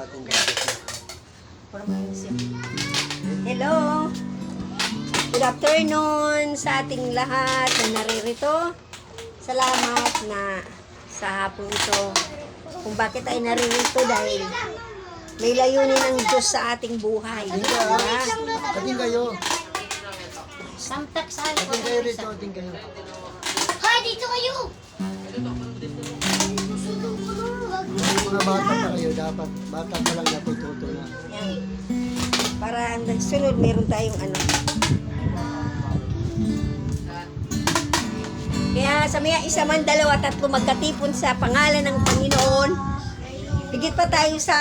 sa ating budget. Hello! Good afternoon sa ating lahat na naririto. Salamat na sa hapong ito. Kung bakit tayo naririto dahil may layunin ng Diyos sa ating buhay. Diba? Ating kayo. Samtak sa Ating kayo rito, ating kayo. Hoy, dito kayo! Mga bata pa kayo, dapat bata pa lang natututo na. Yan. Para ang sunod, meron tayong ano. Kaya sa mga isa man, dalawa, tatlo magkatipon sa pangalan ng Panginoon. Higit pa tayo sa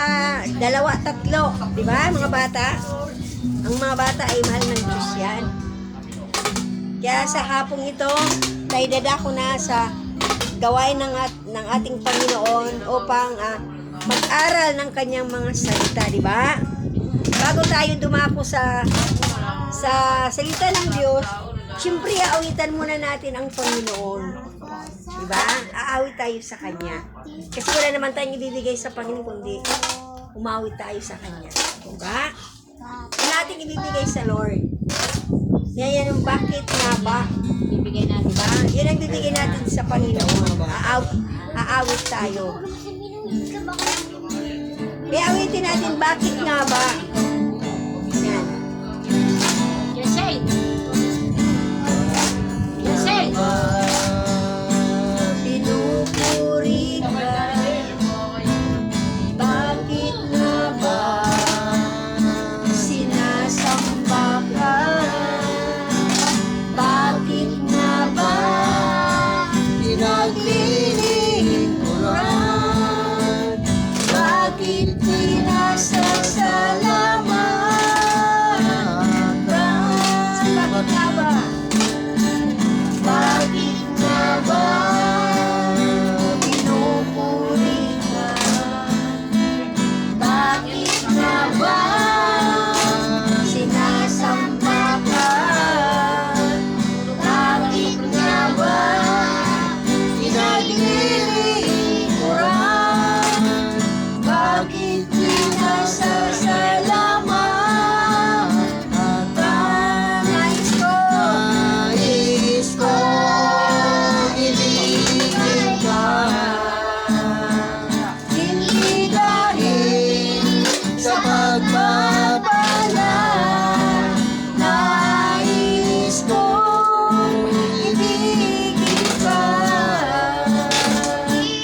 dalawa, tatlo. Di ba, mga bata? Ang mga bata ay mahal ng Diyos yan. Kaya sa hapong ito, tayo dadako na sa gawain ng ating Panginoon upang mag-aral ng kanyang mga salita, di ba? Bago tayo dumako sa salita ng Diyos, siyempre aawitan muna natin ang Panginoon. Di ba? Aawit tayo sa Kanya. Kasi wala naman tayong ibibigay sa Panginoon kundi umawit tayo sa Kanya. Di ba? Wala natin ibibigay sa Lord. Yan yung bakit nga ba? Bibigay natin. Diba? Yun ang bibigay natin sa Panginoon. Aawit tayo. Kaya awitin natin, bakit nga ba? Yan. Yosel! Yosel! Pinupuri ka. Bakit nga ba? Sinasamba ka. Bakit nga ba? Pinaglilingkuran, Bakit pinasasalamatan? Bakit nga ba? Bakit nga ba? Pinupuri ka? Bakit nga ba? Sinasamba ka? Bakit nga ba? Pinaglilingkuran? Bakit pinasasalamatan? Nais ko ibigin ka. hindi dahil Sa pagpapala, nais ko ibigin ka.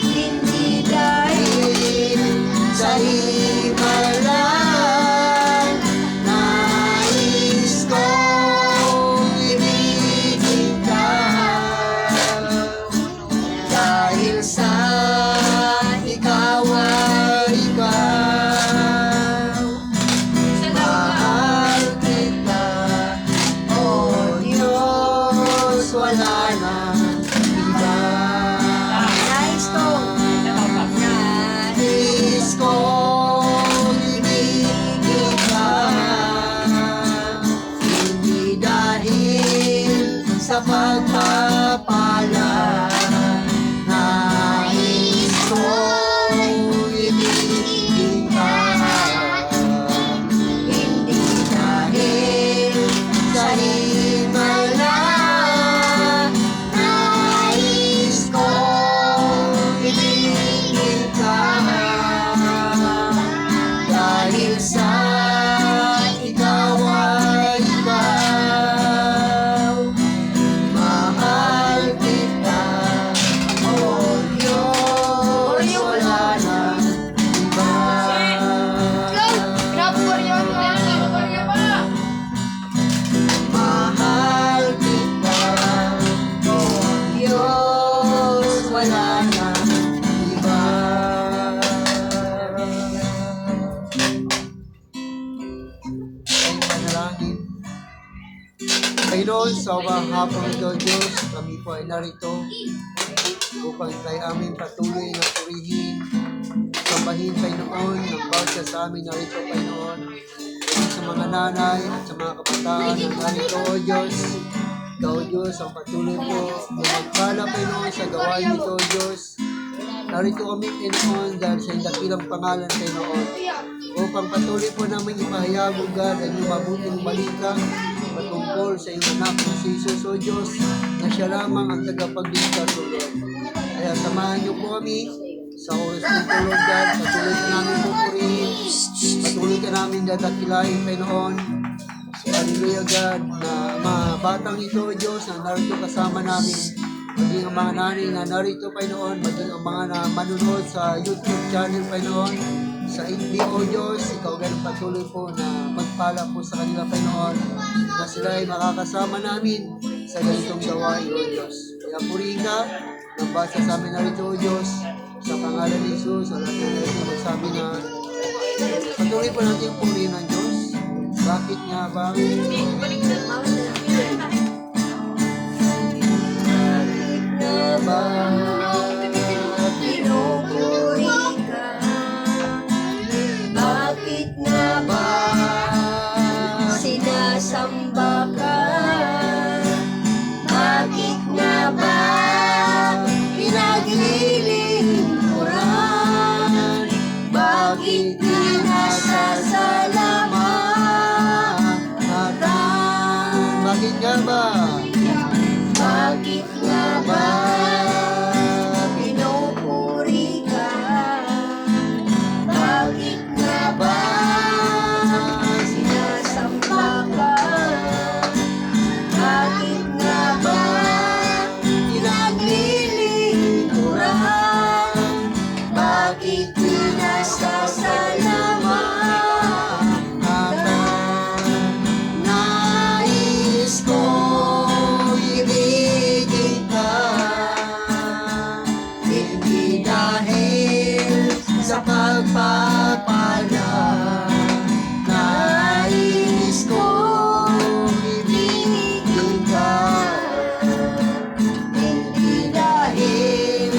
Hindi dahil sa himalan, nais kong ibigin ka. Dahil sa ikaw ay ikaw, mahal kita, O Diyos, wala nang iba. nais ko Nais kong ibigin ka, hindi dahil sa pagpapala. Nais kong ibigin ka, hindi dahil sa himala. Nais kong ibigin ka, dahil sa ikaw ay ikaw, mahal kita, O Diyos, wala nang iba. Mahal kita, O Diyos, wala nang iba. Ay manalangin. Panginoon, sa hapong ito, Diyos, kami po ay narito upang tayo aming patuloy na purihin, sambahin, Panginoon, ng bawat isa sa amin narito, Panginoon. Sa mga nanay at sa mga kabataan na narito, O Diyos, Ikaw, Diyos, ang patuloy po na magpala, Panginoon, sa gawain nito, Diyos. narito kami, Panginoon, dahil sa dakilang pangalan, Panginoon, upang patuloy po namin ipahayag, O God, ang iyong mabuting balita patungkol sa iyong anak na si Jesus, O Diyos, na siya lamang ang tagapagligtas, O Lord. Kaya samahan niyo po kami sa oras ng tulog, God. Patuloy ka namin pupurihin, patuloy ka namin dadakilahin, Panginoon. Hallelujah, God, na mga batang ito, O Diyos, na narito kasama namin, maging ang mga nanay na narito, Panginoon, maging ang mga na manunod sa YouTube channel, Panginoon, sa NBO, Diyos, ikaw ganun patuloy po na magpala po sa kanila, Panginoon, na sila ay makakasama namin sa ganitong gawain, O Diyos. Kaya purihin ka, nabasa sa amin narito, O Diyos, sa pangalan ni Jesus, sa lahat ng narito magsabi na patuloy po natin purihin ang Diyos. Bakit nga ba? Pinupuri ka? Bakit nga ba sinasamba ka? Bakit nga ba pinaglilingkuran? Bakit di nasasalamatan? Bakit nga ba? Bakit nga ba pinupuri ka? Bakit nga ba sinasamba ka? Bakit nga ba pinaglilingkuran? Bakit di nasasalamatan? Nais ko ibigin ka, hindi dahil sa pagpapala. Nais ko ibigin ka, hindi dahil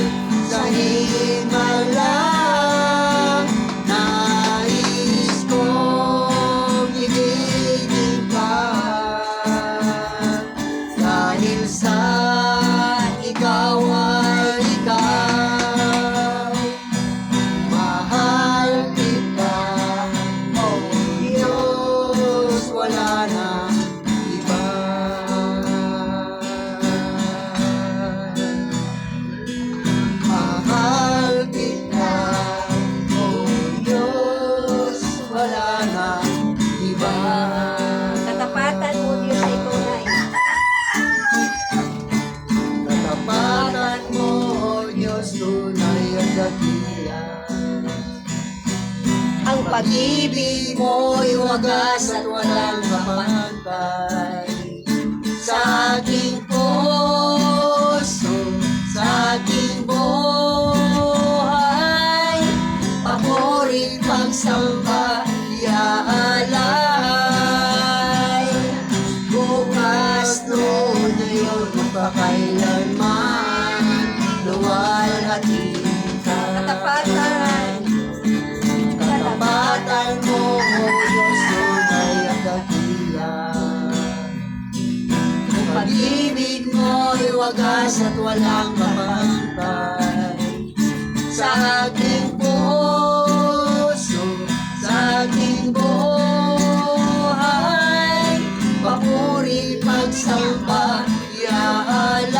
sa himala. Nais ko ibigin ka, dahil sa ikaw ay ikaw. Mahal kita, O Diyos, wala na iba. Mahal kita, O Diyos, wala na iba. Katapatan mo, Diyos, ay tunay. Katapatan mo, O Diyos, tunay at dakila. Ang pag-ibig mo'y wagas at walang kapantay. Sa aking puso, sa aking buhay, paborit pagsamba, iaalay. Bukas noon ngayon, magpakailanman, luwalhati ka. Katapatan, katapatan mo, O Diyos, tunay at dakila. Ang pag-ibig mo'y wagas at walang kapantay. Sa aking puso, sa aking buhay, papuri pagsamba, iaalay.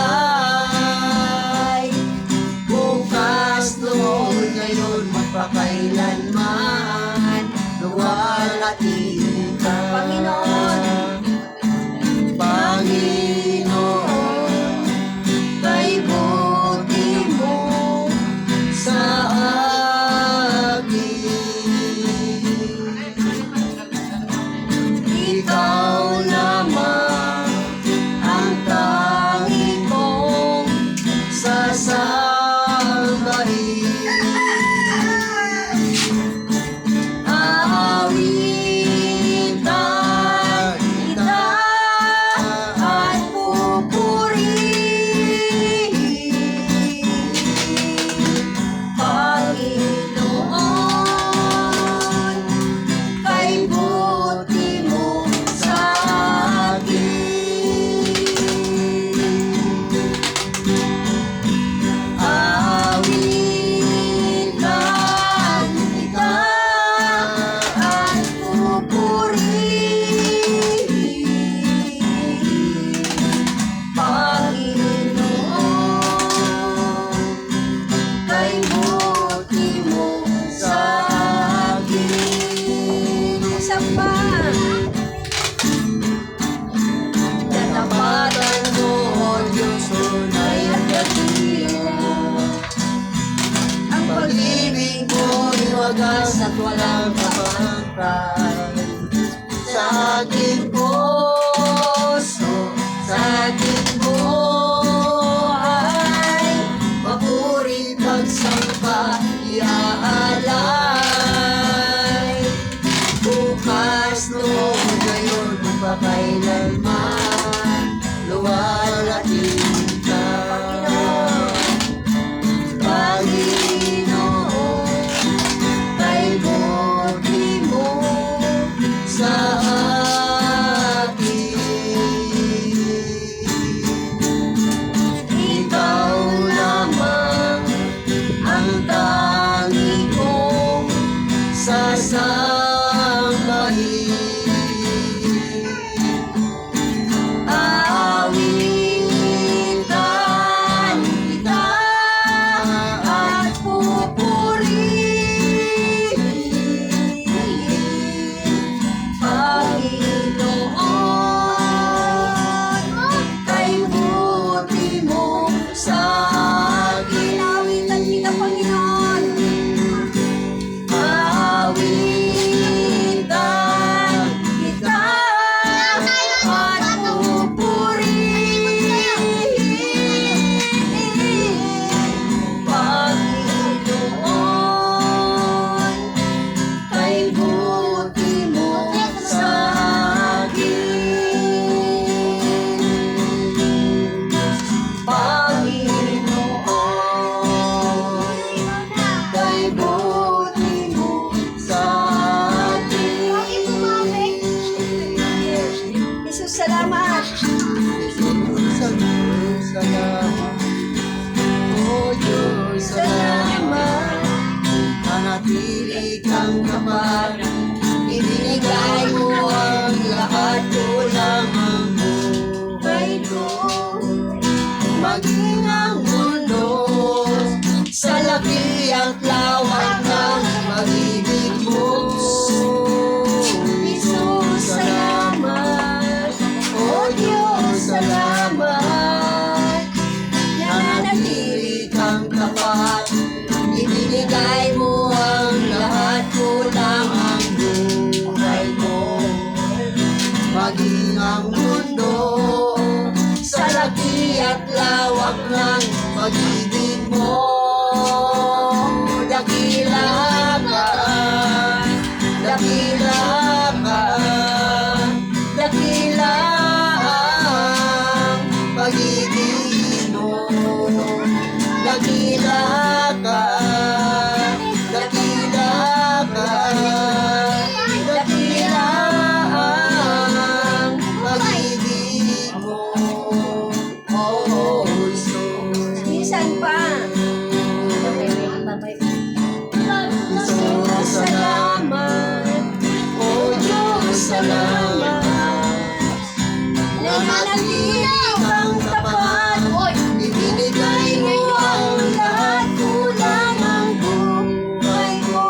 Bukas noon ngayon, magpakailanman, luwalhati ka. Panginoon, Panginoon, kay buti mo sa akin. Ikaw naman ang tangi kong sasambahin. Aawit wagas at walang kapantay. Sa aking puso, sa aking buhay, papuri pagsamba iaalay. Bukas noon ngayon magpakailanman, luwalhatin ka. Panginoon, kay buti mo sa akin. Ikaw lamang ang tanging kong sasambahin. Aawitan kita at pupurihin, Panginoon, kay buti mo sa akin. Aawitan kita, Panginoon. Aawitan kita at pupurihin, Panginoon, kay buti mo sa akin. Panginoon, kay buti mo sa akin. Jesus, salamat. Salamat, oh Diyos, salamat. Nanatili kang kapal, ibinigay mo ang lahat, kulang ang buhay ko. Maging ang mundo sa laki at lawak ng pag-ibig mo. Jesus, salamat, oh Diyos, salamat. Nananatili kang tapat, ibinigay mo ang lahat, kulang ang buhay ko. Maging ang mundo sa laki at lawak ng pag-ibig mo. Dakila ka, dakila ka, dakila ang pag-ibig mo. Dakila ka, dakila ka, dakila ang pag-ibig mo. Oh, Jesus. Minsan pa. Jesus, salamat. Oh, Diyos, salamat. Nananatili kang tapat, ibinigay mo ang lahat, kulang ang buhay ko.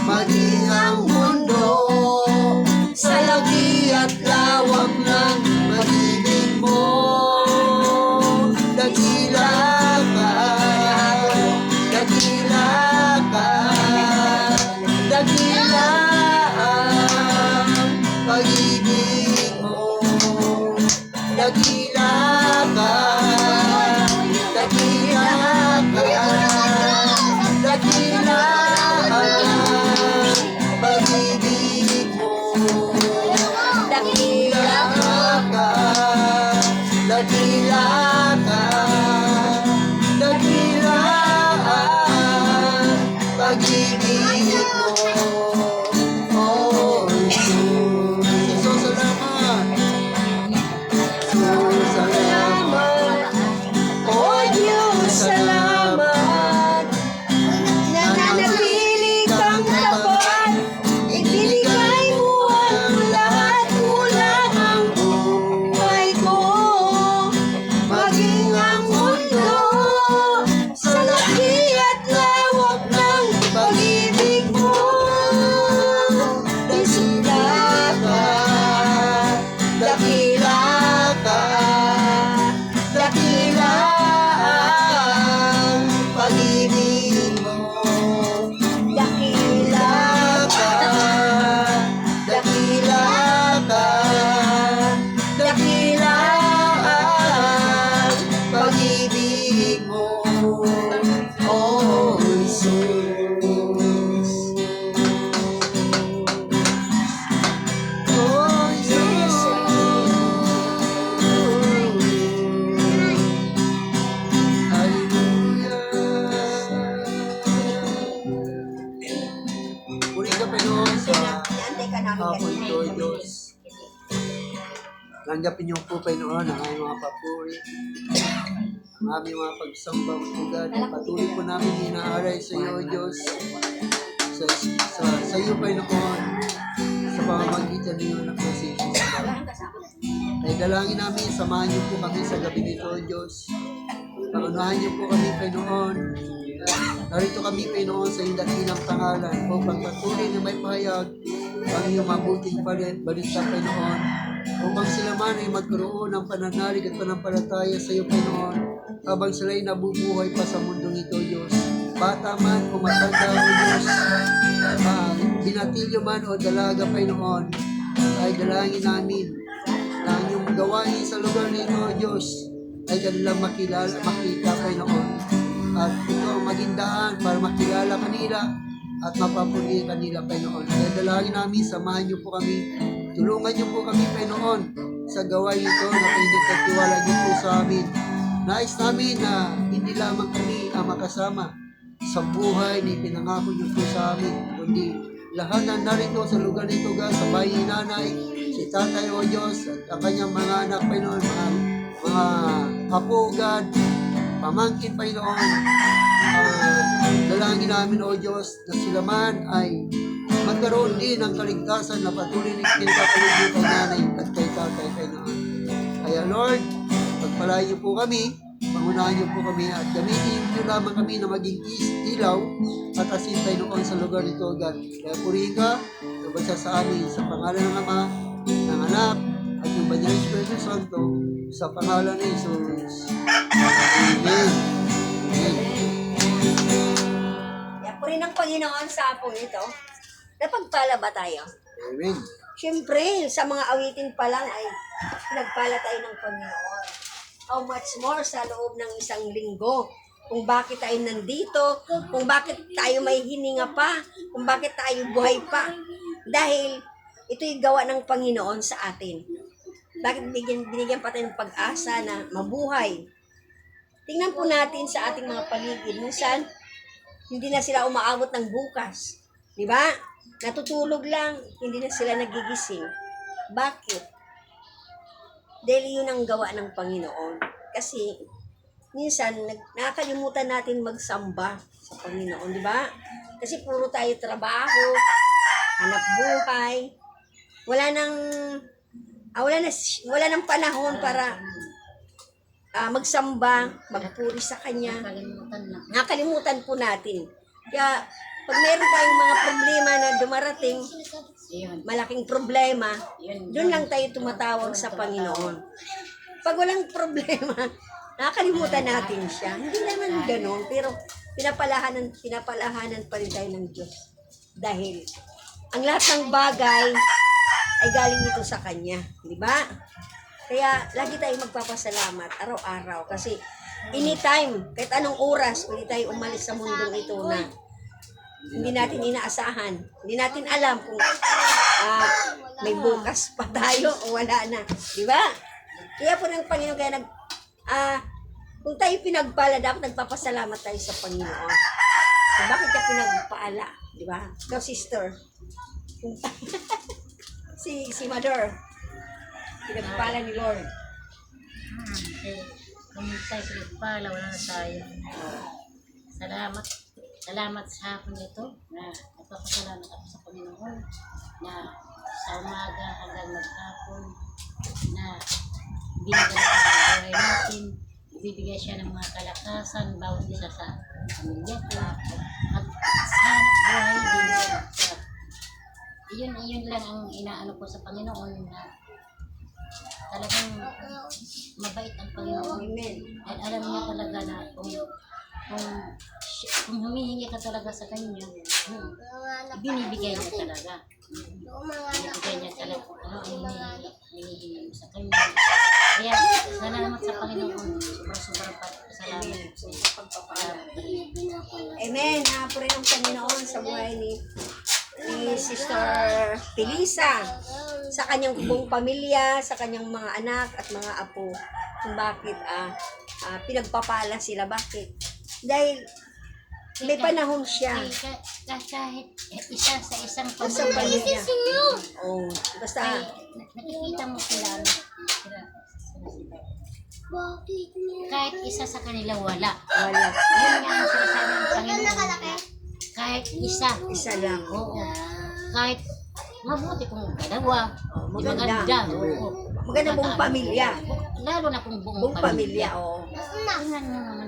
Maging ang mundo sa laki at lawak ng pag-ibig mo. Dakila ka, dakila ka, dakila ang pag-ibig mo. Dakila ka, dakila ka, dakila ang pag-ibig mo. Dakila ka, dakila ka, dakila ang pag-ibig mo. Oh, Jesus. Jesus, salamat. Jesus, salamat. Oh, Diyos, salamat. Nananatili kang tapat, ibinigay mo ang lahat, kulang ang buhay ko. Maging ang mundo sa laki at lawak ng pag-ibig mo. Nandiyan Panginoon sa Iantay ka namin hapon kanina. ito, Diyos. Nandiyan niyo po Panginoon ang aming mga papuri, ang aming mga pagsamba tugad. Patuloy po namin inaaray sa iyo, Diyos. Sa iyo Panginoon, sa pamamagitan niyo ng si Jesus. Ay dalangin namin, samahan niyo po kami sa gabi nito, Diyos. Pangunahan niyo po kami, Panginoon. Narito kami, Panginoon, sa iyong dakilang pangalan upang patuloy na may pahayag ang iyong mabuting balita, Panginoon. Upang sila man ay magkaroon ng pananalig at panampalataya sa iyo, Panginoon, habang sila'y nabubuhay pa sa mundong ito, Diyos. Bata man o matanda, O Diyos, binatilyo man o dalaga, Panginoon, ay dalangin namin na ang iyong gawain sa lugar nito, O Diyos, ay kanilang makita, Panginoon. At ito ang maging daan para makilala kanila at mapapuli kanila, Panginoon. Kaya dalangin namin, samahan niyo po kami, tulungan niyo po kami, Panginoon, sa gawain ito na pinagkatiwala niyo po sa amin. Nais namin na hindi lamang kami ang makasama sa buhay na pinangako niyo po sa amin, kundi lahat na narito sa lugar nito, God, sa bahay ni Nanay, si Tatay, O Diyos, at ang kanyang mga anak, Panginoon, mga apo, God, pamangkin, Panginoon. Dalangin namin, O Diyos, na sila man ay magkaroon din ng kaligtasan na patuloy na kinakapaligid kay Nanay at kay Tatay, Panginoon. Kaya Lord, pagpalain niyo po kami, pangunahan niyo po kami at gamitin niyo lamang kami na maging ilaw at asin, Panginoon, sa lugar nito, God. Kaya purihin ka, nabasa sa amin sa pangalan ng Ama, ng Anak, at ng Banal Espiritu Santo, sa pangalan ni Jesus. Amen. Amen. Kaya po rin ng Panginoon sa hapon ito. Napagpala ba tayo? Amen. Siyempre, sa mga awitin pa lang ay pinagpala tayo ng Panginoon. How much more sa loob ng isang linggo? Kung bakit tayo nandito, kung bakit tayo may hininga pa, kung bakit tayo buhay pa. Dahil ito'y gawa ng Panginoon sa atin. Bakit binigyan pa tayo ng pag-asa na mabuhay? Tingnan po natin sa ating mga paligid. Minsan, hindi na sila umaabot ng bukas. Di ba? Natutulog lang, hindi na sila nagigising. Bakit? Dahil yun ang gawa ng Panginoon. Kasi, minsan, nakakalimutan natin magsamba sa Panginoon, di ba? Kasi puro tayo trabaho, hanap buhay, wala nang panahon para magsamba, magpuri sa Kanya. Nakalimutan na. Nakalimutan po natin. Kaya, pag meron tayong mga problema na dumarating, Yun. malaking problema, Yun. doon lang tayo tumatawag sa Panginoon. Pag walang problema, nakakalimutan natin siya. Hindi naman gano'n, pero pinapalahanan pa rin tayo ng Diyos. Dahil, ang lahat ng bagay ay galing ito sa Kanya. Di ba? Kaya, lagi tayong magpapasalamat, araw-araw. Kasi, anytime, kahit anong oras, pwede tayo umalis sa mundong ito na hindi natin inaasahan. Hindi natin alam kung may bukas pa tayo o wala na. Di ba? Kaya po ng Panginoon, kaya kung tayo pinagpala, dapat nagpapasalamat tayo sa Panginoon. Kung bakit ka pinagpala, di ba? Ikaw, sister. si Mother, pinagpala ni Lord. Kung tayo pinagpala, wala na tayo. Salamat sa hapon nito na nagpapasalamat ako sa Panginoon na sa umaga hanggang maghapon na binigyan ng buhay natin, ibibigay siya ng mga kalakasan bawat isa sa pamilya ko at sa buhay din. Iyon lang ang inaano ko sa Panginoon na talagang mabait ang Panginoon. Amen. At alam niya talaga na kung humihingi ka talaga sa Kanya, binibigay niya talaga. Binibigay niya talaga kung ano ang hinihingi mo sa Kanya. Kaya, salamat sa Panginoon. Sobrang salamat sa pagpapala. Amen. Po rin ang Panginoon sa buhay ni Sister Felisa, sa kanyang buong pamilya, sa kanyang mga anak at mga apo, kung bakit pinagpapala sila. Bakit? Dahil May panahon siya. Kahit isa sa isang Sa pamilya. pamilya. Oh, Ay, basta, nakikita mo sila. Kahit isa sa kanila wala. wala. Yun nga ang sinasabi ng Panginoon. Kahit isa. Isa lang. Oo. Kahit mabuti kung dalawa. Maganda. Maganda. Oo. Maganda buong pamilya. Lalo na kung buong Buong pamilya, oo. Tingnan mo naman.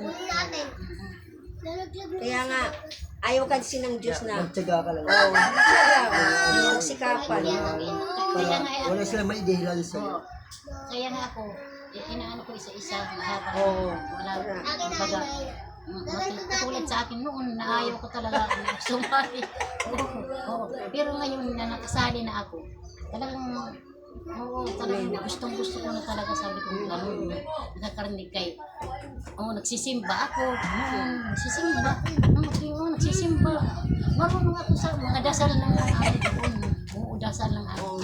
Kaya nga, ayaw kasi ng Diyos na, Magtyaga ka lang. ayaw, sikapan. Kaya nga ako. Wala silang maidahilan sa'yo. Oo. Kaya nga ako, inaano ko isa-isa, mahaba. Oo. Wala, kumbaga, katulad sa akin noon, na ayaw ko talaga sumali. Oo. Pero ngayon na nakasali na ako, talagang, talagang gustong-gusto ko na talaga, sabi ko, gano'n, nakakarinig kay, nagsisimba ako, nagsisimba, nagsisimba, marunong ako sa mga dasal ng dasal ng ako,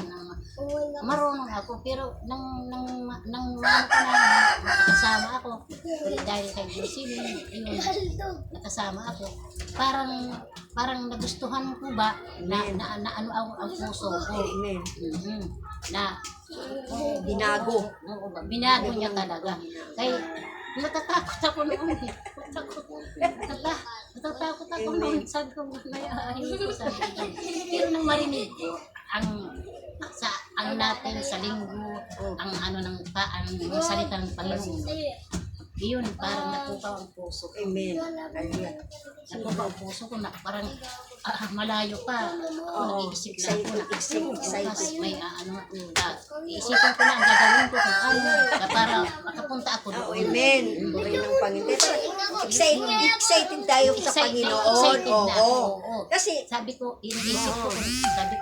marunong ako, pero nang ano ko na nakasama ako, dahil kay Jocelyn, yun, nakasama ako, parang nagustuhan ko ba na ano ang puso ko. Amen. Na Binago. oo ba, binago niya talaga. Kaya natatakot ako noon. Natatakot ako noon. Sabi ko, hindi ko sabi ko. Pero nang marinig ko, ang natin sa linggo, ang ano ng yung salita ng Panginoon, iyon, parang natupaw ang puso ko. Amen. Natupaw ang puso ko na parang malayo pa. Oo, Nag-iisip na ako na excited. may iisipin ko na ang gagawin ko kung ano, para makapunta ako Oh, doon. amen. Buhay ng Panginoon. Excited tayo sa Panginoon. Excited na ako. Oo. Oo. Kasi, Sabi ko, iniisip ko,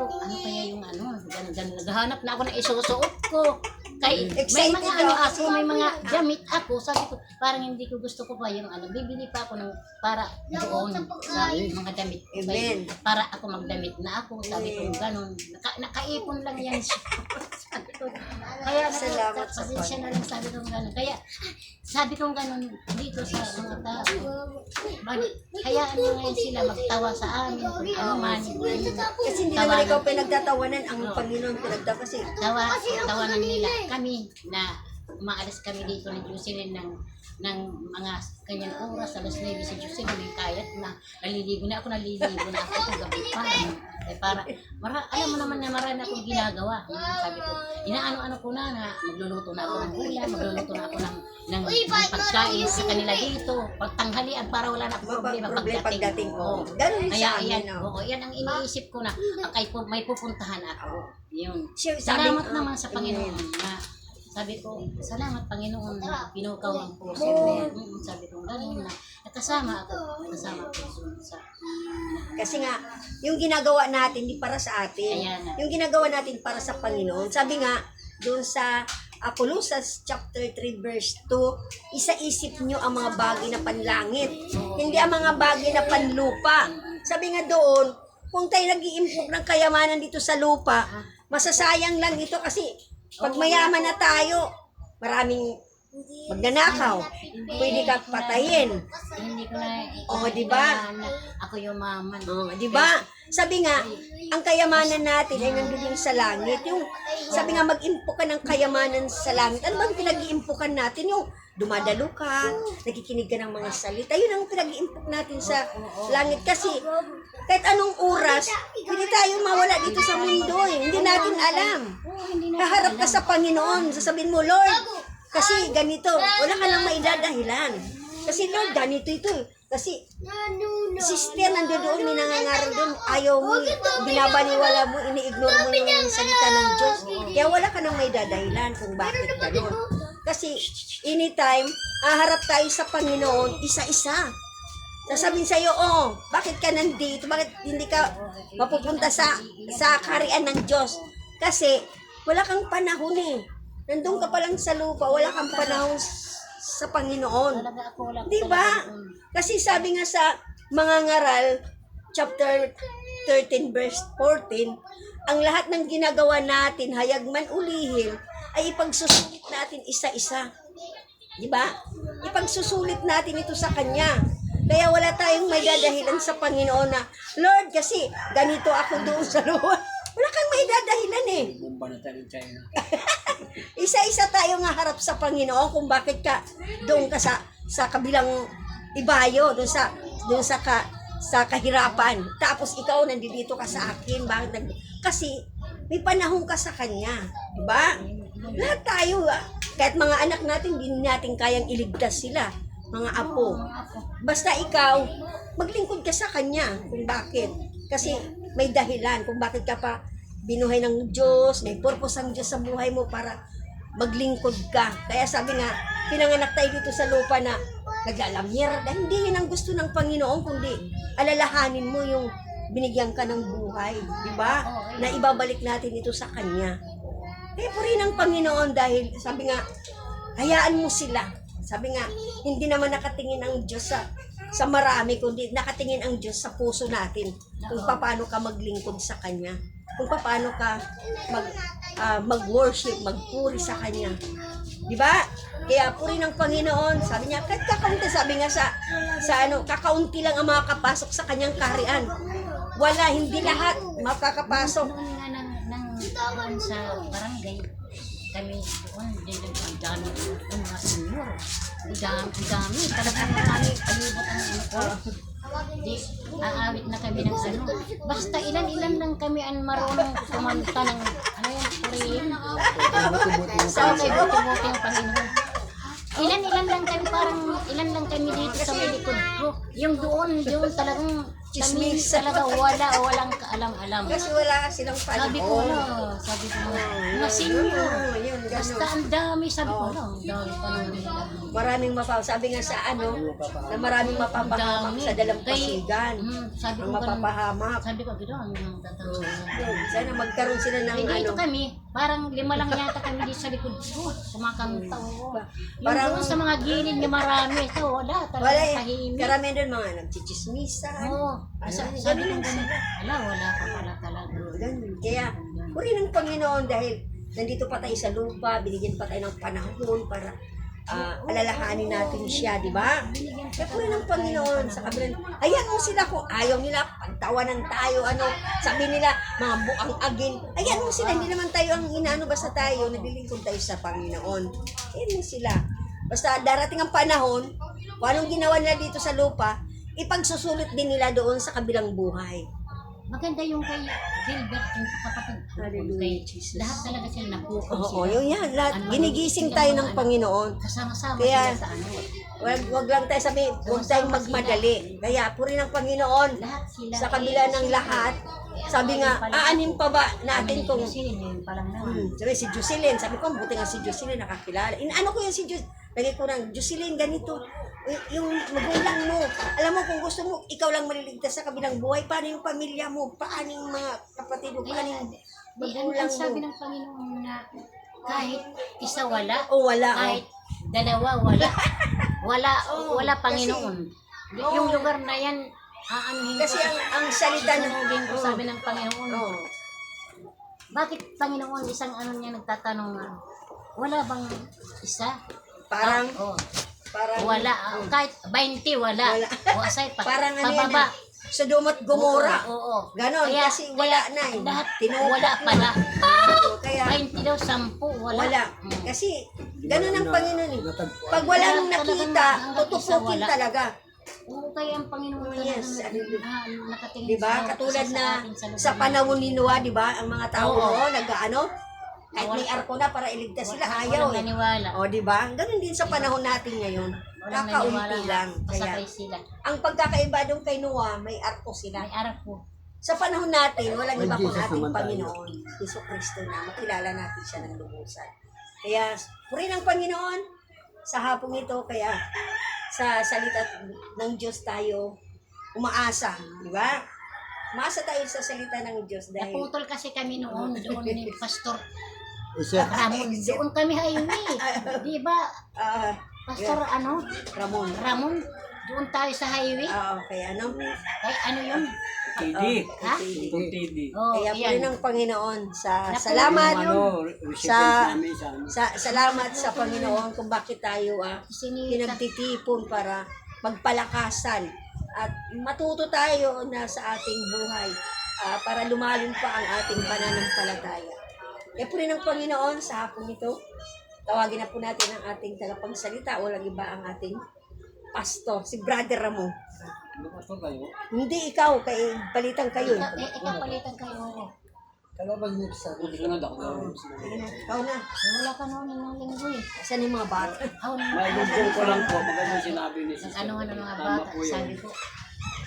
ano kaya yung ganun, naghahanap na ako ng isusuot ko. Kay, may Excited mga ako. may mga damit ako. Sabi ko, parang hindi ko gusto ko pa yung bibili pa ako ng para doon sa mga damit ko. Amen. Para ako magdamit na ako. Sabi ko, ganun. Nakaipon lang yan siya. Sabi ko, kaya Salamat sa pasensya na lang, sabi ko ganun. Kaya, sabi ko ganun dito sa mga tao. Hayaan mo ngayon sila magtawa sa amin. Kung ano man. kasi hindi naman ikaw pinagtatawanan ang Panginoon pinagtatawanan. Kasi, Tawanan nila kami na umaalis kami dito ni Jocelyn ng mga kanyang oras, alas 9 si Jocelyn, may kayat na, naliligo na ako kung gabi pa. Para, alam mo naman na marami akong ginagawa. Sabi ko, inaano-ano ko na magluluto na ako ng ulam, magluluto na ako ng pagkain sa kanila dito, pagtanghalian para wala na akong problema pagdating ko. Ganun Kaya sa amin. yan, yan ang iniisip ko na may pupuntahan ako. Yun. Sabi- Salamat naman sa Panginoon na sabi ko, salamat Panginoon na pinukaw ang puso ko. Sabi ko, gano'n na nakasama ko sa Kasi nga, yung ginagawa natin, hindi para sa atin. Ayan. Yung ginagawa natin para sa Panginoon. Sabi nga, doon sa Colossus chapter 3 verse 2, isaisip nyo ang mga bagay na panlangit. Hindi ang mga bagay na panlupa. Sabi nga doon, kung tayo nag-iimpok ng kayamanan dito sa lupa, masasayang lang ito kasi pag mayaman na tayo, maraming magnanakaw. Pwede ka patayin. hindi ko na Oo, di ba? ako yung maman. Oh, di ba? Sabi nga, ang kayamanan natin ay nandun sa langit. Yung, sabi nga, mag-impok ka ng kayamanan sa langit. Ano bang pinag-iimpokan natin? Yung dumadalo ka, nakikinig ka ng mga salita. Yun ang pinag-iimpok natin sa langit. Kasi, kahit anong oras, hindi tayo mawala dito sa mundo. Hindi natin alam. Kaharap ka sa Panginoon. Sasabihin mo, Lord, kasi ganito, wala ka nang maidadahilan. Kasi Lord, ganito ito. Kasi sister nandoon, ninangangaral doon, ayaw mo, binabaniwala mo, ini-ignore mo yung salita ng Diyos. Kaya wala ka nang maidadahilan kung bakit gano'n. Kasi anytime, haharap tayo sa Panginoon, isa-isa. Sasabihin sa'yo, bakit ka nandito? Bakit hindi ka mapupunta sa kaharian ng Diyos? Kasi wala kang panahon eh. Nandun ka pa lang sa lupa, wala kang panahon sa Panginoon. Talaga ako lang. Di ba? Kasi sabi nga sa mga ngaral, chapter 13 verse 14, ang lahat ng ginagawa natin, hayag man ulihil, ay ipagsusulit natin isa-isa. Di ba? Ipagsusulit natin ito sa Kanya. Kaya wala tayong may dadahilan sa Panginoon na, Lord, kasi ganito ako doon sa luwa. Wala kang may dadahilan eh. Bomba na tayo ng China. Isa-isa tayo nga harap sa Panginoon kung bakit ka doon ka sa kabilang ibayo, sa kahirapan. Tapos ikaw nandito ka sa akin. Kasi may panahon ka sa Kanya. Diba? Lahat tayo, kahit mga anak natin, hindi natin kayang iligtas sila. Mga apo. Basta ikaw, maglingkod ka sa Kanya. Kung bakit. Kasi may dahilan kung bakit ka pa binuhay ng Diyos, may purpose ang Diyos sa buhay mo para maglingkod ka. Kaya sabi nga, pinanganak tayo dito sa lupa na naglalamyer. Dahil hindi yun ang gusto ng Panginoon, kundi alalahanin mo yung binigyan ka ng buhay. Diba? Na ibabalik natin ito sa Kanya. Kaya po rin ang Panginoon dahil sabi nga, hayaan mo sila. Sabi nga, hindi naman nakatingin ang Diyos sa marami, kundi nakatingin ang Diyos sa puso natin kung paano ka maglingkod sa Kanya. Kung paano ka mag-worship, magpuri sa Kanya. Diba? Kaya puri ng Panginoon, sabi niya, kahit kakaunti, sabi nga kakaunti lang ang makakapasok sa Kanyang kaharian. Wala, hindi lahat makakapasok. Noon nga ng sa barangay, kami doon, ang dami ng mga senior. Ang dami. Talagang marami palibot ang ano ko. Di, aawit na kami ng ano. Basta ilan-ilan lang kami ang marunong kumanta ng, ano yan, purihin. Sa kay buti-buti ang Panginoon. Ilan-ilan lang kami, parang ilan lang kami dito sa may likod ko. Yung doon talagang kami talaga walang kaalam-alam. Kasi wala silang Sabi ko panahon. mga senior. Yun, Basta gano'n. ang dami, sabi ko ang dami pa nung Maraming sabi nga sa na maraming mapapahamak sa dalampasigan. sabi Ang ko ganun. mapapahamak. Sabi ko gano'n ang tatawag. Yun, sana magkaroon sila ng Dito kami, parang 5 lang yata kami dito sa likod ko. Kumakanta oo. Yung Parang- doon sa mga gilid na marami, ito wala, wala talagang eh. tahimik. Karamihan doon mga nagchichismisan. Oo. Ano, Sabi ganun ko sila. wala pa pala talaga. Ganun. Kaya, puri ng Panginoon dahil nandito pa tayo sa lupa, binigyan pa tayo ng panahon para alalahanin natin siya, di ba? Kaya puri ng Panginoon sa kabilang, ayan mo sila kung ayaw nila, pagtawanan tayo, sabi nila, mga buang agin, ayan mo sila, hindi naman tayo ang inaano, basta tayo, naglilingkod tayo sa Panginoon. Ayan mo sila. Basta darating ang panahon, kung anong ginawa nila dito sa lupa, ipagsusulit din nila doon sa kabilang buhay. Maganda yung kay Gilbert, yung kapatid ko. Hallelujah, Kay Jesus. lahat talaga sila napukaw Oo, sila. yun yan. Lahat, Ano, ginigising sila tayo mga ng anak. Panginoon. Kasama-sama Kaya, sila sa ano. Wag lang tayo sabi, huwag tayong magmadali. Kaya, puri ng Panginoon, Lahat sila. sa kabila ng lahat, sabi nga, aanin pa ba natin kung, Yun pa lang naman. sabi si Jocelyn, sabi ko, buti nga si Jocelyn nakakilala. Ano ko yung si Jocelyn, lagi ko ng, Jocelyn, ganito, yung magulang mo, alam mo kung gusto mo, ikaw lang maliligtas sa kabilang buhay, paano yung pamilya mo, paano yung mga kapatid mo, paano yung magulang Ang sabi mo. ng Panginoon na kahit isa wala, O wala, o. kahit dalawa wala, wala Panginoon. Yung lugar na yan, aanuhin Kasi ko. ang salita ng, Susunugin ko, sabi ng Panginoon. Oo. Bakit Panginoon isang ano niya nagtatanong nga, wala bang isa? Parang, Oh, parang, wala. Kahit 20, wala. Wala. O asay, parang ano yan, pababa. Sodom at Gomora. Oo. Ganon, Kaya- kasi wala na eh. Lahat Tinukat wala na. pala. Oo, kaya 20 daw, 10, wala. wala. Kasi ganon ang Panginoon eh. Pag walang nakita, tutupukin Wala. talaga. Oo, kaya ang Panginoon Oh, talaga yes. nakatingin Di ba? Katulad na sa panahon ni Noah, di ba? Ang mga tao Oo. nag-ano, kahit may arko na para iligtas sila, ayaw Walang eh. naniwala. O, di ba? Ganon din sa panahon natin ngayon. Walang Kakaunti naniwala lang. na Kaya, pasakay sila. ang pagkakaiba doon kay Noah, may arko sila. May arap po. Sa panahon natin, walang May iba kung Jesus ating naman tayo. Panginoon, Yesu Cristo na, makilala natin siya ng lubusan. Kaya, puri ng Panginoon sa hapong ito, kaya sa salita ng Diyos tayo umaasa, di ba? Umaasa tayo sa salita ng Diyos dahil Naputol kasi kami noon, doon ni Pastor Isa, Ramon. Doon kami highway. Di ba? ah, Pastor ano? Ramon. Ramon, doon tayo sa highway. Kaya ano? Ay, ano yun? TD. Ha? Itong TD. Oh, Kaya puri yan. ng Panginoon sa Napulot salamat Recipients sa- namin sa ano. salamat sa Panginoon kung bakit tayo Sinita. pinagtitipon para pagpalakasan at matuto tayo na sa ating buhay para lumalim pa ang ating pananampalataya. Kaya po rin ng Panginoon sa hapon ito, tawagin na po natin ang ating tagapagsalita. Walang iba ang ating pastor, si Brother Ramo. Lumasto kayo. Hindi ikaw, kay balitang kayo. Ikaw palitan kayo. Kalabang niyo sa Buti ka na daw. Sige na, ikaw na. Wala ka noon ng linggo eh. Asan yung mga bata? May lubong ko lang po. Maganda sinabi ni Sister. Ano ng mga Tama bata, po yun. sabi ko.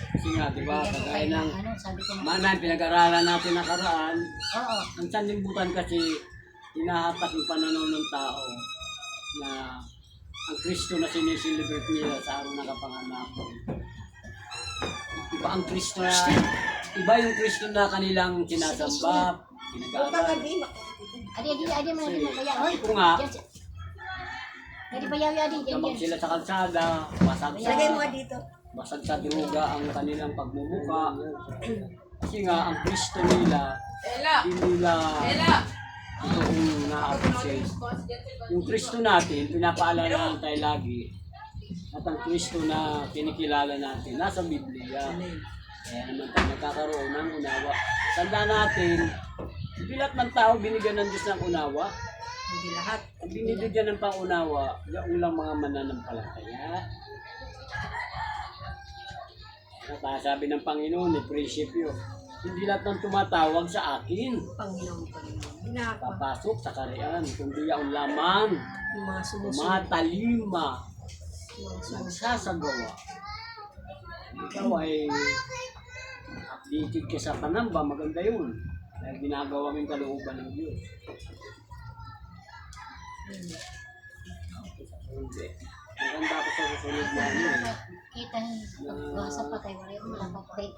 Kasi nga, di ba, bigyan ko kagaya kayo ng ano, sabi ko. manay, pinag-aralan natin nakaraan, Oo. ang sanlibutan kasi hinahatak yung pananaw ng tao na ang Kristo na sineselebrate nila sa araw ng kapanganakan. Iba ang Kristo na, iba yung Kristo na kanilang sinasamba, Huwag ka pinag-aaral. gabi, Adi mo na kaya. Hoy, Ko nga, Adi pa yawi adi. gamag sila sa kalsada, lagay mo nga dito. basag sa droga ang kanilang pagmumuka. Kasi nga, ang Kristo nila, hindi nila totoong na-appreciate. Yung Kristo natin, pinapaalala tayo lagi, at ang Kristo na kinikilala natin, nasa Biblia. Kaya naman tayo nagkakaroon ng unawa. Tanda natin, hindi lahat ng tao binigyan ng Diyos ng unawa. Hindi lahat. Ang binibigyan ng pangunawa, yung lang mga mananampalataya. At sabi ng Panginoon, ni prinsipyo, hindi lahat ng tumatawag sa akin. Panginoon. Ginagawa. Papasok sa karian, kundi ang laman, Yung mga sumusunod. matalima, Yung mga nagsasagawa. Ikaw ay updated ka sa panamba, maganda yun. Dahil ginagawa mo yung kalooban ng Diyos. Hindi. Maganda ko sa susunod na ano eh. Kita basa pa kayo. Wala pa kayo.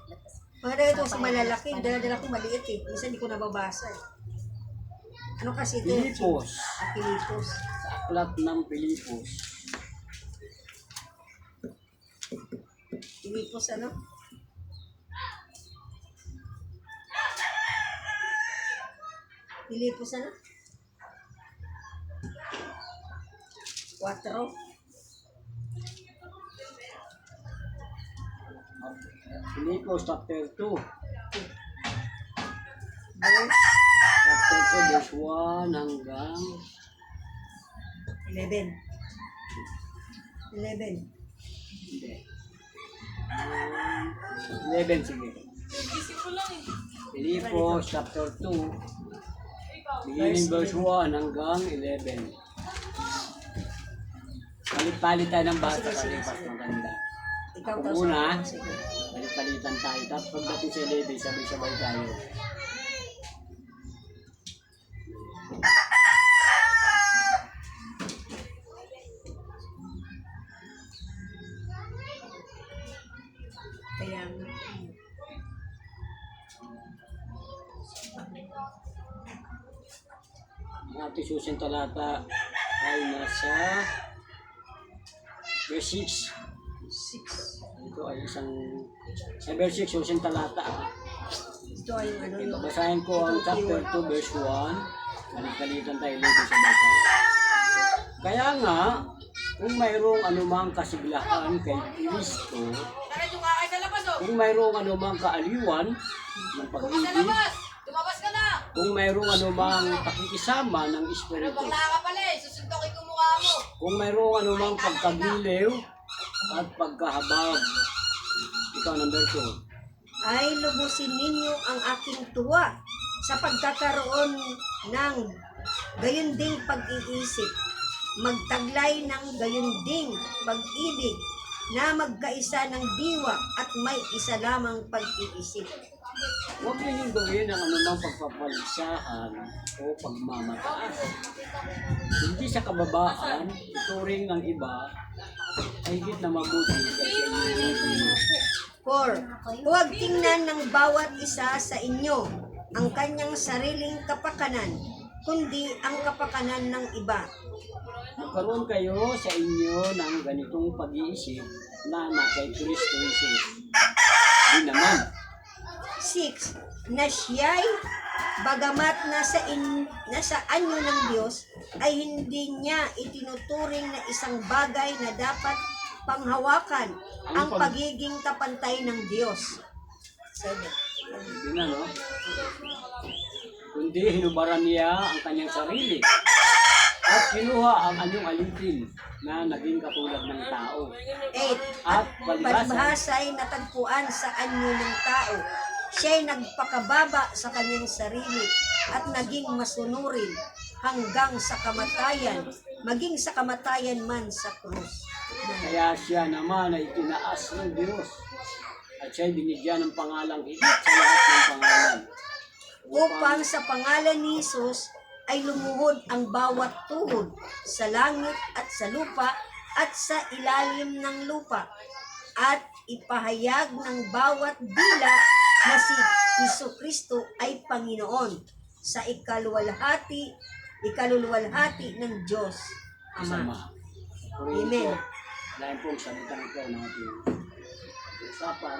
Mga ito sa malalaki, dala-dala ko maliit eh. Minsan hindi ko nababasa eh. Ano kasi ito? Pilipos. Pilipos. Sa aklat ng Pilipos. Pilipos ano? Pilipos ano? 4. Pilipos chapter 2. Verse Chapter 2 verse 1 hanggang 11. 11. hindi. 11 sige. Pilipos chapter 2 beginning verse 1 hanggang 11. Palit-palit tayo ng basa kalipas maganda. Ikaw Ako daw muna. Sige. Palit-palitan tayo. Tapos pagdating sa 11, sabay-sabay tayo. Kaya nga. Ang ating susing talata ay nasa verse 6. 6. Ito ay isang sa verse 6 susing talata. Ito ay yung ano yung Babasahin ko ang chapter 2 verse 1. Palit-palitan tayo ulit sa basa. Kaya nga, kung mayroong anumang kasiglahan kay Kristo, kung mayroong anumang kaaliwan ng pag-ibig, kung mayroong anumang pakikisama ng Espiritu, kung mayroong anumang pagkagiliw at pagkahabag, ikaw number 2. ay lubusin ninyo ang aking tuwa sa pagkakaroon ng gayon ding pag-iisip, magtaglay ng gayon ding pag-ibig na magkaisa ng diwa at may isa lamang pag-iisip. Huwag ninyong gawin ang anumang pagpapalisahan o pagmamataas. Hindi sa kababaan, ituring ng iba ay higit na mabuti kaysa inyong 4. Huwag tingnan ng bawat isa sa inyo ang kanyang sariling kapakanan, kundi ang kapakanan ng iba. Magkaroon kayo sa inyo ng ganitong pag-iisip na kay Kristo Jesus. Di naman. 6. Na siya'y bagamat nasa anyo ng Diyos ay hindi niya itinuturing na isang bagay na dapat panghawakan ang pagiging kapantay ng Diyos. 7. Hindi na, no? Kundi hinubaran niya ang kanyang sarili at kinuha ang anyong alipin na naging katulad ng tao. 8. At palibhasa, Palibhasa'y natagpuan sa anyo ng tao. Siya'y nagpakababa sa kanyang sarili at naging masunurin hanggang sa kamatayan, maging sa kamatayan man sa krus. kaya siya naman ay itinaas ng Diyos at siya'y binigyan ng pangalang higit sa lahat ng pangalan. Upang sa pangalan ni Jesus ay lumuhod ang bawat tuhod sa langit at sa lupa at sa ilalim ng lupa, at ipahayag ng bawat dila na si Jesucristo ay Panginoon sa ikaluluwalhati ng Diyos Ama. Sama. Purihin Amen. po, dahil po sa litang ito ng ating usapan,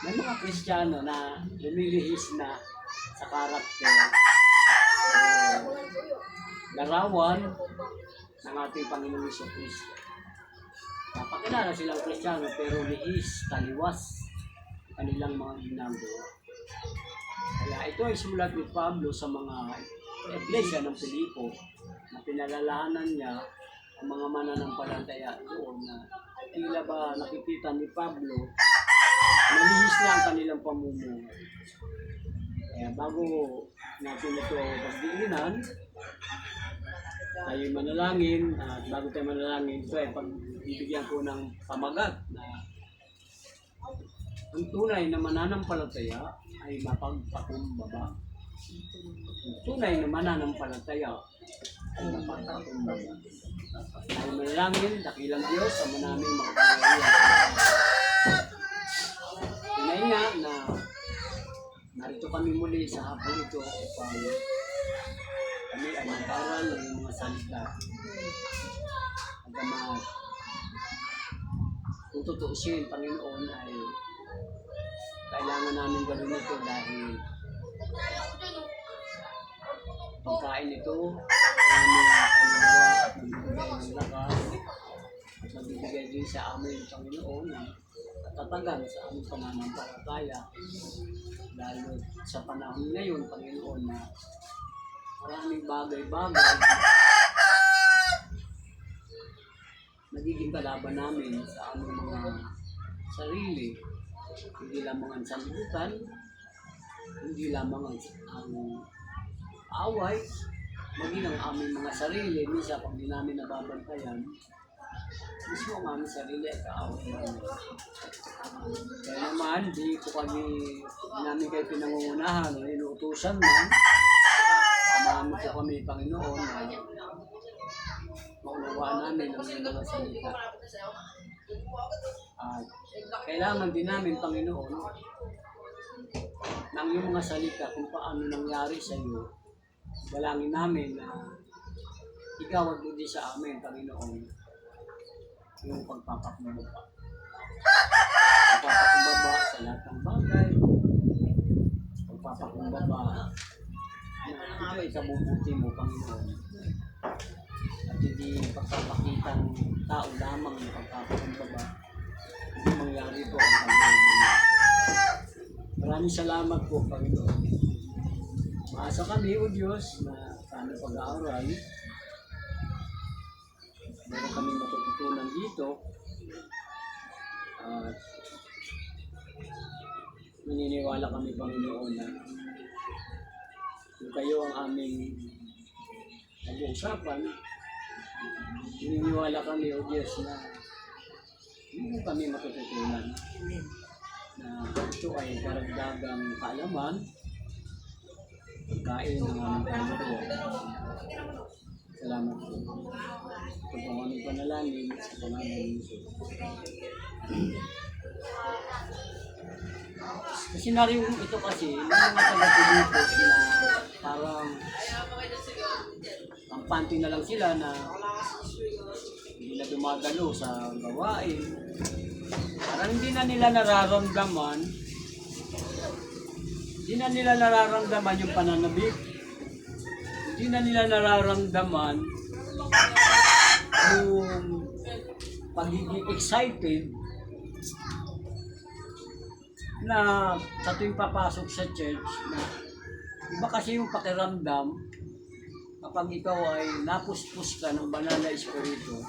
may mga Kristiyano na lumilihis na sa karakter larawan ng ating Panginoon Jesucristo. Napakilala silang Kristiyano pero lihis, taliwas kanilang mga ginagawa. Kaya ito ay sulat ni Pablo sa mga iglesia ng Pilipo na pinalalahanan niya ang mga mananampalataya doon na tila ba nakikita ni Pablo malihis na ang kanilang pamumuhay. Kaya bago natin ito pagdiinan, tayo manalangin, at bago tayo manalangin, ito ay pagbibigyan ko ng pamagat na ang tunay na mananampalataya ay mapagpakumbaba. Ang tunay na mananampalataya ay mapagpakumbaba. Tayo manalangin, dakilang Diyos, ang manaming makapangyarihan. Tunay nga na narito kami muli sa hapon ito upang kami ay mag-aral ng iyong mga salita. Agamat kung tutuusin, Panginoon, ay kailangan namin gawin ito dahil pagkain ito ay aming kaluluwa at magbibigay ng lakas at magbibigay din sa amin, Panginoon, ng katatagan sa aming pananampalataya. Lalo sa panahon ngayon, Panginoon, na maraming bagay-bagay nagiging kalaban namin sa aming mga sarili. Hindi lamang ang sanlibutan, hindi lamang ang away, maging ang aming mga sarili. Minsan pag di namin nababantayan, mismo ang aming sarili ay kaaway namin. Kaya naman, di namin kayo pinangungunahan o inuutusan man. Samahan mo po kami, Panginoon, na maunawaan namin ang mga salita. At kailangan din namin, Panginoon, ng iyong mga salita kung paano nangyari sa iyo. Dalangin namin na igawad mo din sa amin, Panginoon, yung pagpapakumbaba. Pagpapakumbaba sa lahat ng bagay. Pagpapakumbaba na ito ay kabubuti mo, Panginoon. At hindi pagpapakitang tao lamang ng pagpapakumbaba. Hindi mangyari po ang Panginoon. Maraming salamat po, Panginoon. Maasa kami, O Diyos, na sana pag-aaral. Meron kami matututunan dito. At naniniwala kami, Panginoon, na kung kayo ang aming nag-uusapan, naniniwala kami, O Diyos, na hindi kami matututunan. Na ito ay karagdagang kaalaman, pagkain ng aming Panginoon. Salamat po. Ito po ang aming panalangin sa pangalan ng Jesus. Kasi narin ito kasi, yung mga taga-Pilipos na parang kampante na lang sila na hindi na dumadalo sa gawain. Parang hindi na nila nararamdaman yung pananabik. Hindi na nila nararamdaman yung pagiging excited na sa tuwing papasok sa church na iba kasi yung pakiramdam kapag ikaw ay napuspos ka ng banal na espiritu,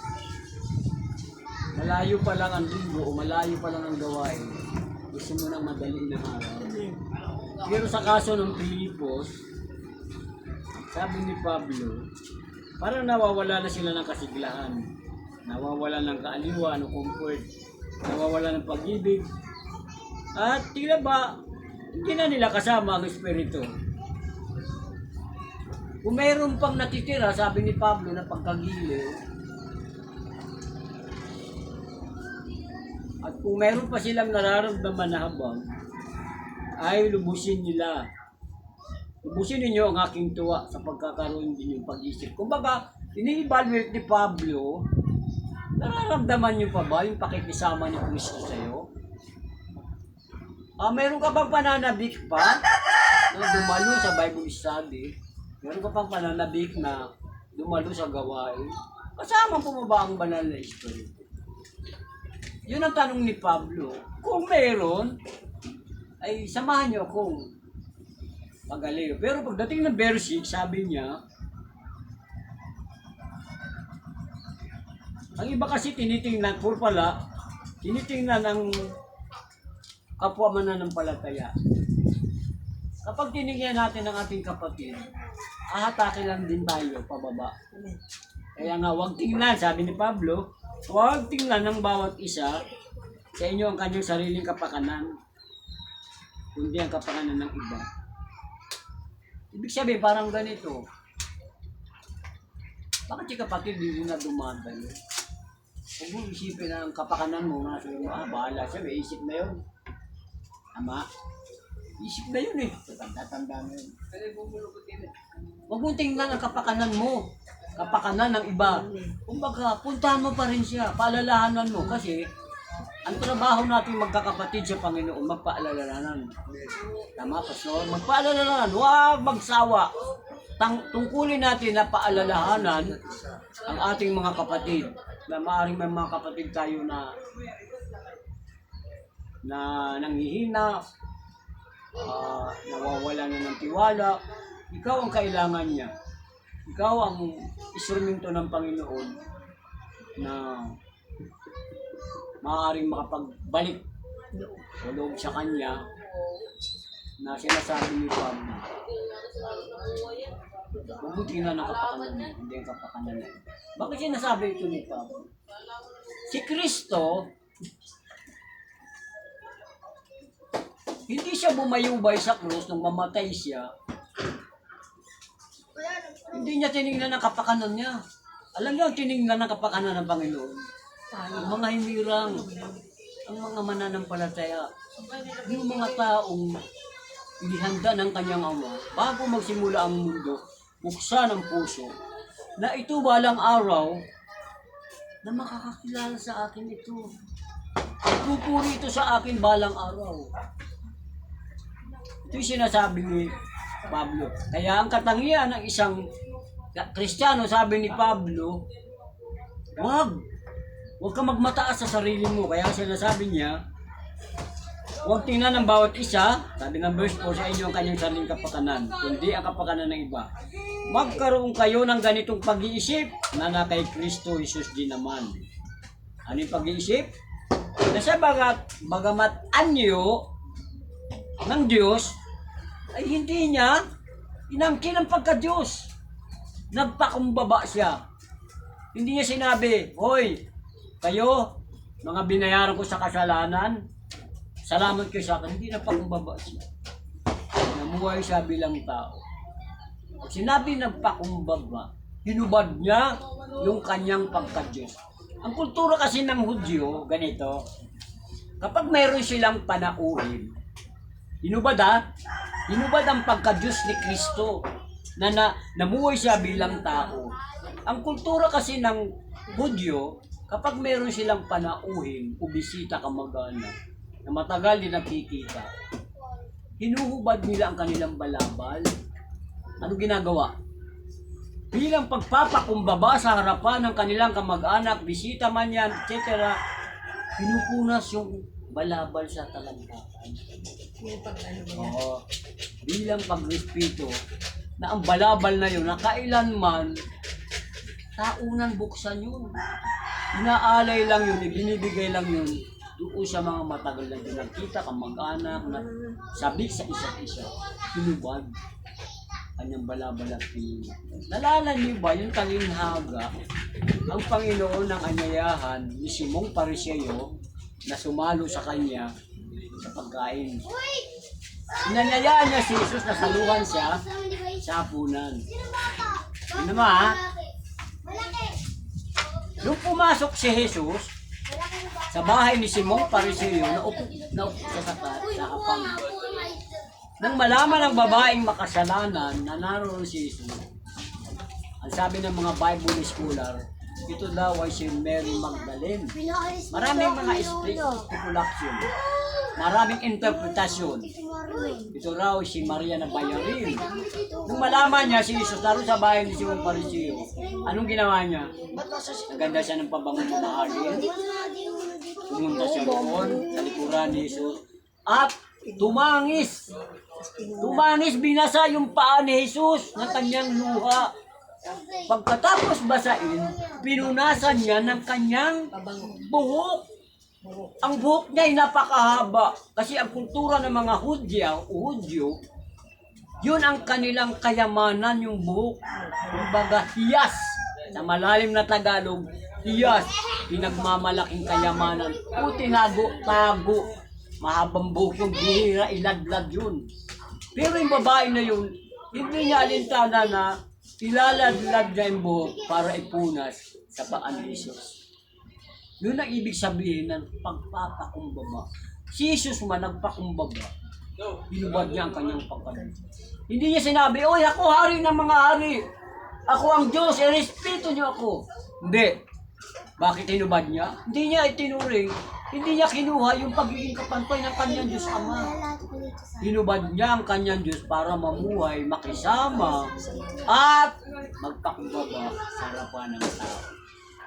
malayo pa lang ang linggo o malayo pa lang ang gawain, gusto mo nang madali na araw. Pero sa kaso ng Pilipos, sabi ni Pablo, parang nawawala na sila ng kasiglahan, nawawala ng kaaliwan o comfort, nawawala ng pag-ibig, at tila ba, hindi na nila kasama ang espiritu. Kung mayroon pang natitira, sabi ni Pablo, na pagkagiliw, at kung mayroon pa silang nararamdaman na habang, ay lubusin nila. Lubusin ninyo ang aking tuwa sa pagkakaroon din yung pag-isip. Kumbaga, ini-evaluate ni Pablo, nararamdaman nyo pa ba yung pakikisama ni Kristo sa'yo? Meron ka bang pananabik pa na dumalo sa Bible study? Meron ka pang pananabik na dumalo sa gawain? Kasama po mo ba ang banal na espiritu? Yun ang tanong ni Pablo. Kung meron, ay samahan niyo akong magaliw. Pero pagdating ng verse 6, sabi niya, ang iba kasi tinitingnan, tinitingnan ang kapwa mananampalataya. Kapag tinigyan natin ang ating kapatid, ahatake lang din tayo pababa. Kaya nga, huwag tingnan, sabi ni Pablo, huwag tingnan ng bawat isa sa inyo ang kanyang sariling kapakanan, kundi ang kapakanan ng iba. Ibig sabihin, parang ganito. Bakit si kapatid hindi na dumaan tayo? Huwag mo isipin na ang kapakanan mo, nasa iyo, bahala siya, may isip na yun. Tama? Isip na yun eh. Tanda-tanda na yun. Huwag mo tingnan ang kapakanan mo. Kapakanan ng iba. Kumbaga, puntahan mo pa rin siya. Paalalahanan mo. Kasi, ang trabaho natin magkakapatid sa Panginoon, magpaalalahanan. Tama, Pastor? Magpaalalahanan. Huwag magsawa. Tungkulin natin na paalalahanan ang ating mga kapatid. Na maaaring may mga kapatid tayo na nanghihina, nawawala na ng tiwala. Ikaw ang kailangan niya. Ikaw ang instrumento ng Panginoon na maaaring makapagbalik o loob sa Kanya na sinasabi ni Pablo. Mabuti na ng kapakanan niya, hindi ang kapakanan niya. Bakit sinasabi ito ni Pablo? Si Kristo, hindi siya bumayubay sa krus nung mamatay siya. Hindi niya tinignan ang kapakanan niya. Alam niyo ang tinignan ng kapakanan ng Panginoon? Ang mga hinirang, ang mga mananampalataya, yung mga taong inihanda ng kanyang ama bago magsimula ang mundo, buksan ang puso, na ito balang araw na makakakilala sa akin ito. Pupuri ito sa akin balang araw. Ito yung sinasabi ni Pablo. Kaya ang katangian ng isang Kristiyano, sabi ni Pablo, huwag ka magmataas sa sarili mo. Kaya sinasabi niya, huwag tingnan ng bawat isa, sabi ng verse 4, sa inyo ang kanyang sariling kapakanan, kundi ang kapakanan ng iba. Magkaroon kayo ng ganitong pag-iisip na kay Kristo Jesus din naman. Ano yung pag-iisip? Na sa bagamat anyo ng Diyos, ay hindi niya inangkin ang pagka-Diyos. Nagpakumbaba siya. Hindi niya sinabi, hoy, kayo, mga binayaran ko sa kasalanan, salamat kayo sa akin. Hindi nagpakumbaba siya. Namuhay siya bilang tao. Pag sinabi nagpakumbaba, hinubad niya yung kanyang pagka-Diyos. Ang kultura kasi ng Hudyo, ganito, kapag mayroon silang panauhin, hinubad ang pagka-Diyos ni Kristo na namuhay siya bilang tao. Ang kultura kasi ng Hudyo, kapag mayroon silang panauhin o bisita kamag-anak na matagal din nakikita, hinuhubad nila ang kanilang balabal. Ano ginagawa? bilang pagpapakumbaba sa harapan ng kanilang kamag-anak, bisita man yan, etc. Pinupunas yung balabal sa talangkapan. Oo. Bilang pagrespeto na ang balabal na yun, na kailanman taunan buksan yun. Inaalay lang yun, ibinibigay lang yun doon sa mga matagal na pinagkita, kamag-anak, na sabik sa isa't isa, hinubad kanyang balabal at pinunod. Nalala niyo ba yung talinghaga, ang Panginoon ng anyayahan ni Simong Pariseo na sumalo sa kanya sa pagkain. Inanyayaan niya si Jesus na saluhan siya sa hapunan. Yun naman ha, nung pumasok si Jesus sa bahay ni Simong Pariseo, naupo siya sa hapang. Nang malaman ng babaeng makasalanan na naroon si Jesus, ang sabi ng mga Bible scholar, ito daw ay si Mary Magdalene. Maraming mga speculation, maraming interpretasyon. Ito raw si Maria na Bayarin. Nung malaman niya si Jesus naroon sa bahay ni Simong Pariseo, anong ginawa niya? Naganda siya ng pabangong mamahalin. Pumunta siya roon sa likuran ni Jesus at tumangis. Binasa yung paa ni Jesus ng kanyang luha. Pagkatapos basain, pinunasan niya ng kanyang buhok. Ang buhok niya ay napakahaba kasi ang kultura ng mga Hudyo, yun ang kanilang kayamanan, yung buhok. Kumbaga hiyas. Sa malalim na Tagalog, hiyas. Pinagmamalaking kayamanan. O tago. Mahabang buhok yung bihira, iladlad yun. Pero yung babae na yun, hindi niya alintana na ilaladlad niya yung buhok para ipunas sa paan ni Jesus. Yun ang ibig sabihin ng pagpapakumbaba. Si Jesus man nagpakumbaba, binubad niya ang kanyang pagkalit. Hindi niya sinabi, oy, ako hari ng mga hari. Ako ang Diyos, irespeto niyo ako. Hindi. Bakit hinubad niya? Hindi niya itinuring. Hindi niya kinuha yung pagiging kapantay ng kanyang Diyos Ama. Hinubad niya ang kanyang Diyos para mamuhay, makisama, at magpakumbaba sa harapan ng tao.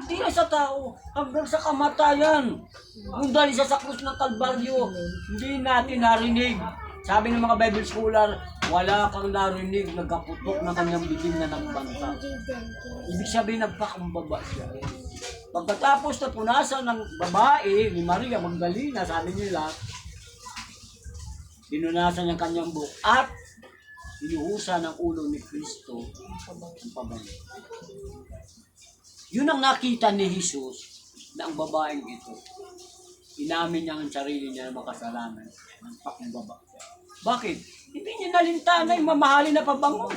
Hindi na sa tao, hanggang sa kamatayan. Kung dahil siya sa krus ng Kalbaryo, hindi natin narinig. Sabi ng mga Bible scholar, wala kang narinig, nagkaputok ng kanyang bibig na nagbanta. Ibig sabihin, nagpakumbaba siya. Pagkatapos na punasan ng babae ni Maria Magdalena, sabi nila, pinunasan niya kanyang buhok at pinuhusan ng ulo ni Kristo ang pabango. Yun ang nakita ni Jesus na ang babaeng ito. Inamin niya ang sarili niya na makasalanan ng pakumbaba. Bakit? Hindi niya nalintana yung mamahalin na pabango.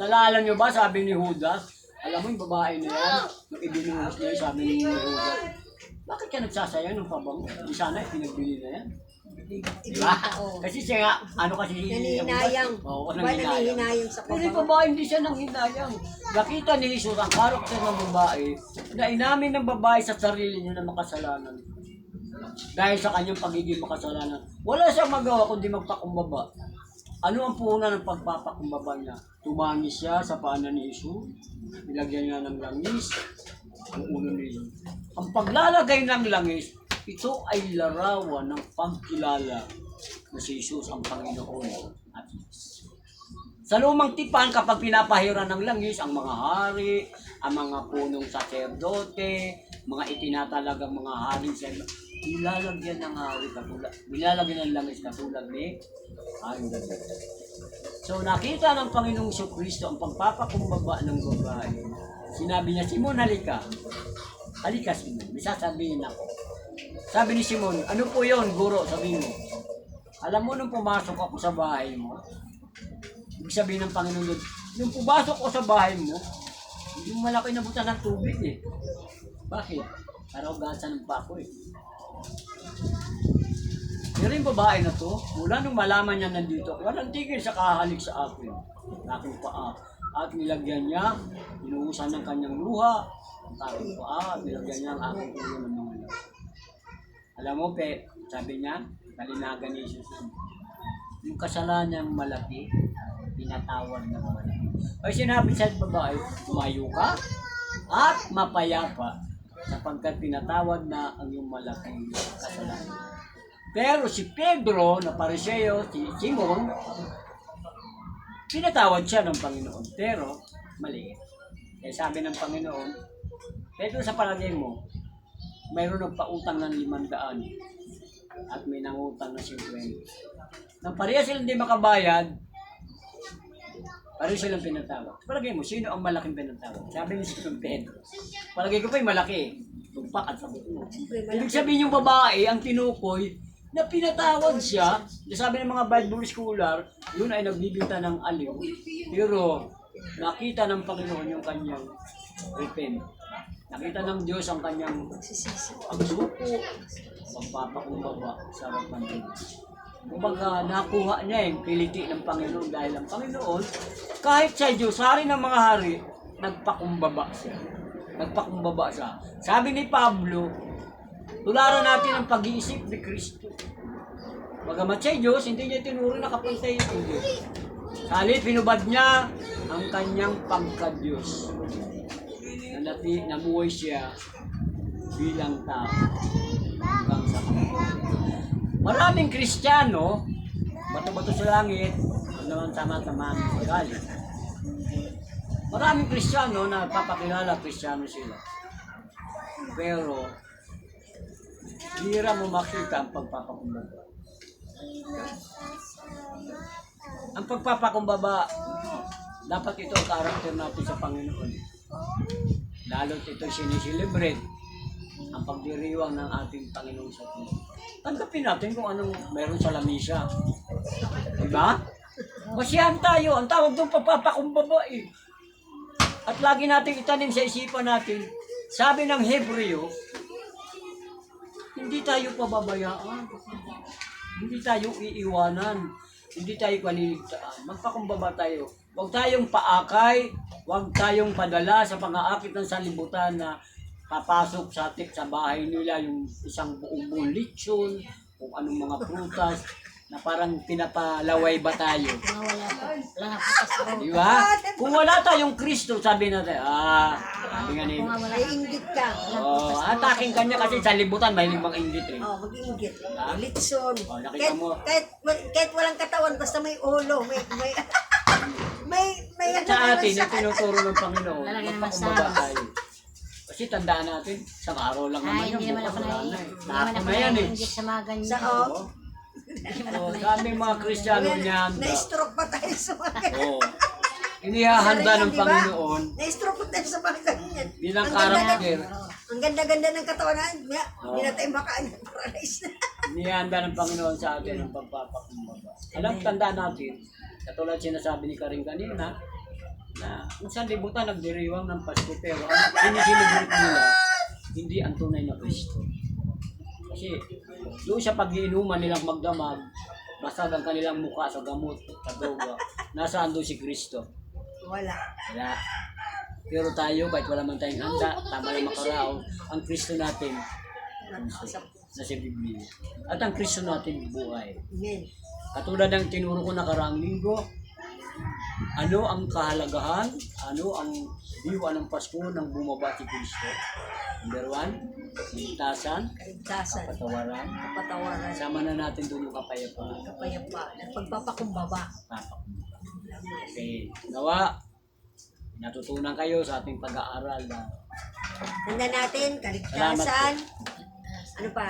Nalala niyo ba, sabi ni Judas, alam mo yung babae na yan, nung ibinuhos niya, sabi ni Judas, bakit ka nagsasayang ng pabango? Di sana pinagbili na yan. Diba? Kasi siya nga, ano kasi... Naninayang. Oo, Naninayang sa pero yung pabango. babae, hindi siya nanghinayang. Nakita ni Jesus ang karakter ng babae na inamin ng babae sa sarili niya na makasalanan. Dahil sa kanyang pagiging makasalanan, wala siyang magawa kundi magpakumbaba. Ano ang puhunan ng pagpapakumbaba niya? Tumangis siya sa paanan ni Jesus, nilagyan niya ng langis, ang ulo ni Jesus. Ang paglalagay ng langis, ito ay larawan ng pagkilala na si Jesus ang Panginoon at Diyos. Sa lumang tipan, kapag pinapahiran ng langis, ang mga hari, ang mga punong saserdote, mga itinatalagang mga haring sa nilalagyan ng hari katulad, nilalagyan ng langis katulad ni haring David. So nakita ng Panginoong Kristo ang pagpapakumbaba ng babae. Sinabi niya, Simon, halika. Halika, Simon. May sasabihin ako. Sabi ni Simon, ano po yon, guro? Sabi mo. Alam mo, nung pumasok ako sa bahay mo, ibig sabihin ng Panginoon doon, nung pumasok ko sa bahay mo, yung malaki na buta ng tubig eh. Bakit? Para ugasan ng pako eh. Pero yung babae na to, mula nung malaman niya nandito, walang tigil sa kahalik sa akin. Aking paa. At nilagyan niya, inuusan ng kanyang luha, ang aking paa, at nilagyan niya ang aking ulo ng mga lahat. Alam mo, sabi niya, kalinagan ni Jesus, yung kasalanan niyang malaki, pinatawad ng malaki. Ay sinabi sa babae, tumayo ka at mapayapa sapagkat pinatawad na ang iyong malaking kasalanan. Pero si Pedro na Pariseo, si Simon, pinatawad siya ng Panginoon, pero maliit. Kaya sabi ng Panginoon, Pedro, sa palagay mo, mayroon ng pautang ng 500 at may nangutang na 50. Nang pareha silang hindi makabayad, pareho silang pinatawad. Palagay mo, sino ang malaking pinatawad? Sabi ni Simon Pedro, palagay ko pa yung malaki. Tumpak at sabot mo. Ibig sabihin yung babae, ang tinukoy, na pinatawad siya, sabi ng mga Bible scholar, yun ay nagbibita ng aliw. Pero nakita ng Panginoon yung kanyang repent. Nakita ng Diyos ang kanyang pagsuko, pagpapakumbaba sa harapan ng Diyos. Kumbaga, nakuha niya yung piliti ng Panginoon dahil ang Panginoon, kahit sa Diyos, hari ng mga hari, nagpakumbaba siya. Nagpakumbaba siya. Sabi ni Pablo, tularan natin ang pag-iisip ni Kristo. Bagamat siya Diyos, hindi niya tinuro na kapantay ang Diyos. Salit, pinubad niya ang kanyang pagka-Diyos. Namuhay siya bilang tao hanggang sa kapatid. Maraming Kristiyano, bato-bato sa langit, ang naman tama-tama ang magalit. Maraming Kristiyano na papakilala Kristiyano sila. Pero, hira mo makita ang pagpapakumbaba. Ang pagpapakumbaba, dapat ito ang karakter natin sa Panginoon. Lalo't ito siniselebrate ang pagdiriwang ng ating Panginoon sa Kristo. Tanggapin natin kung anong meron sa lamisa. Diba? Masiyahan tayo. Ang tawag doon pagpapakumbaba eh. At lagi natin itanim sa isipan natin, sabi ng Hebreo, hindi tayo pababayaan. Hindi tayo iiwanan. Hindi tayo kaliligtaan. Magpakumbaba tayo. Huwag tayong paakay. Huwag tayong padala sa pang-aakit ng sanlibutan na papasok sa bahay nila yung isang buong lechon, kung anong mga prutas, na parang pinapalaway ba tayo. Wala pa. Wala na putas ko. Di ba? Kung wala tayong Kristo, sabi natin, sabi nga ni, May inggit ka. ataking kanya kasi sa libutan, may limang inggit eh. Oh, mag-inggit. Ah? Litson. Nakita mo. Kahit walang katawan, basta may ulo, may Sa atin, ang tinuturo ng Panginoon, Lalagyan ng magpakumbaba massage. tayo. Kasi tandaan natin, sa araw lang naman Ay, yan, hindi naman bukas ako wala na na eh. hindi naman Tapo ako na yan eh. naiinggit sa mga ganyan. Sa Oo. Daming mga Kristiyano niyan. Na-stroke pa tayo sa mga ganyan. Oo. Inihahanda ng Diba? Panginoon Na-stroke pa tayo sa mga ganyan. bilang Ang ganda- karakter. Ang ganda-ganda ng katawan na, Oo. hindi na tayo makaan ng paradise na. Inihahanda ng Panginoon sa atin ang pagpapakumbaba. Alam, tandaan natin, katulad sinasabi ni Karing kanina, na kung saan libutan nagdiriwang ng Pasko, pero ang siniselebrate nila, hindi ang tunay na Kristo. Kasi doon sa pag-iinuman nilang magdamag, basag ang kanilang mukha sa gamot, sa droga, nasaan doon si Kristo? Wala. Wala. Pero tayo, kahit wala man tayong handa, tama lang makaraon, ang Kristo natin, na si Biblia. At ang Kristo natin buhay. Amen. Katulad ng tinuro ko nakaraang linggo, ano ang kahalagahan, ano ang diwa ng Pasko nang bumaba si Kristo? Number 1, ligtasan, Kaligtasan. kapatawaran, Kapatawaran. sama na natin doon yung kapayapaan. Kapayapaan. At pagpapakumbaba. Okay, nawa, natutunan kayo sa ating pag-aaral na Tanda natin, kaligtasan. Ano pa?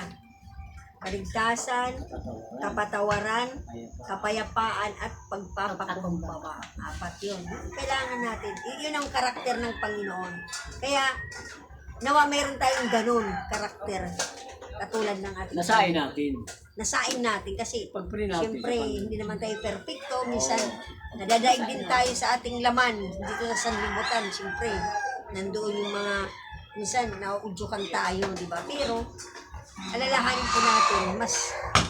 Kaligtasan, kapatawaran, kapayapaan, at pagpapakumbaba. 4 yun. Kailangan natin. Yun ang karakter ng Panginoon. Kaya, nawa mayroon tayong ganun karakter. Katulad ng ating nasain natin. nasain natin kasi Pag-pray natin siyempre sa Panginoon. hindi naman tayo perfecto, minsan nadadaig din tayo sa ating laman dito sa sanlibutan, siyempre nandoon yung mga minsan nauudyukan tayo, di ba? Pero alalahanin po natin mas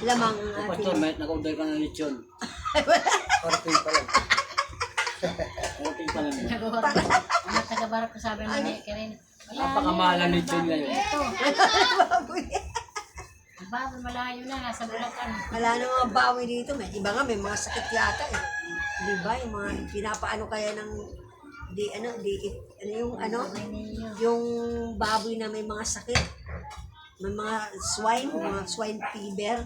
lamang ang Pastor, ating may naka-order ka ng lechon. Parting pa lang. Okay pa lang. Mga taga-barak ko sabi na ni Karen. Napakamahal ang lechon ngayon. Ito. baboy. Ang baboy malayo na. Nasa Bulacan. Wala na mga bawi dito, may iba nga may mga sakit yata eh. Di ba? Yung mga pinapaano kaya ng yung baboy na may mga sakit. May mga swine fever.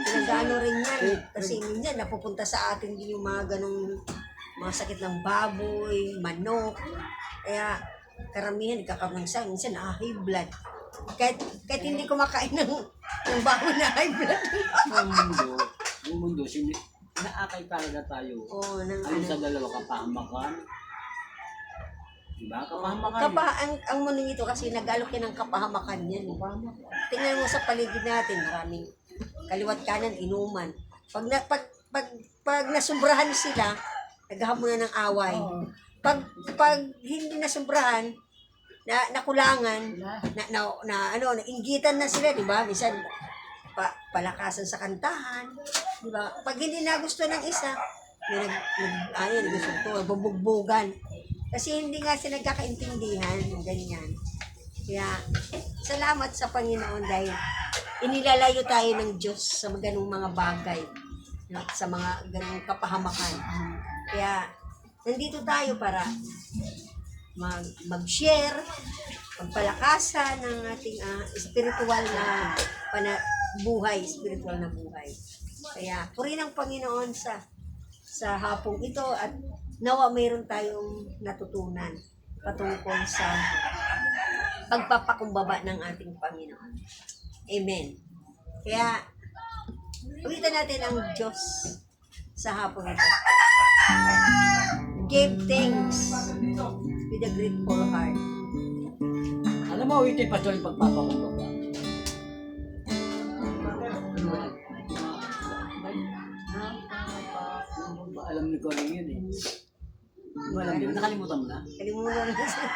Pinag-ano rin yan. Kasi minsan napupunta sa atin din yung mga ganong mga sakit ng baboy, manok. Kaya karamihan nagkakaroon ng sakit. Minsan high blood. Kahit hindi kumakain ng baboy na high blood. Yung mundo, naakay talaga tayo. Oo, Ano sa dalawa, kapahamakan? Diba? Kapahamakan. ang mundo nito kasi nag-alok yan ng kapahamakan yan. Tingnan mo sa paligid natin, maraming kaliwat kanan, inuman. Pag nasumbrahan sila, naghahamunan ng away. Pag hindi nasumbrahan, nakulangan, nainggitan na sila, di ba? Minsan, palakasan sa kantahan, di ba? Pag hindi nagusto ng isa, bubugbugan. Kasi hindi nga sila nagkakaintindihan, ganyan. Kaya, salamat sa Panginoon dahil inilalayo tayo ng Diyos sa ganung mga bagay, sa mga ganung kapahamakan. Kaya, nandito tayo para mag-share, magpalakasan ng ating spiritual na spiritual na buhay. Kaya, purihin ang Panginoon sa hapong ito at nawa mayroon tayong natutunan patungkol sa pagpapakumbaba ng ating Panginoon. Amen. Kaya, ulitin natin ang Diyos sa hapong ito. Give thanks with a grateful heart. Alam mo, ito yung pastor yung pagpapakumbaba. Alam ni ko rin yun eh. Alam niyo, nakalimutan mo na? Kalimutan na siya.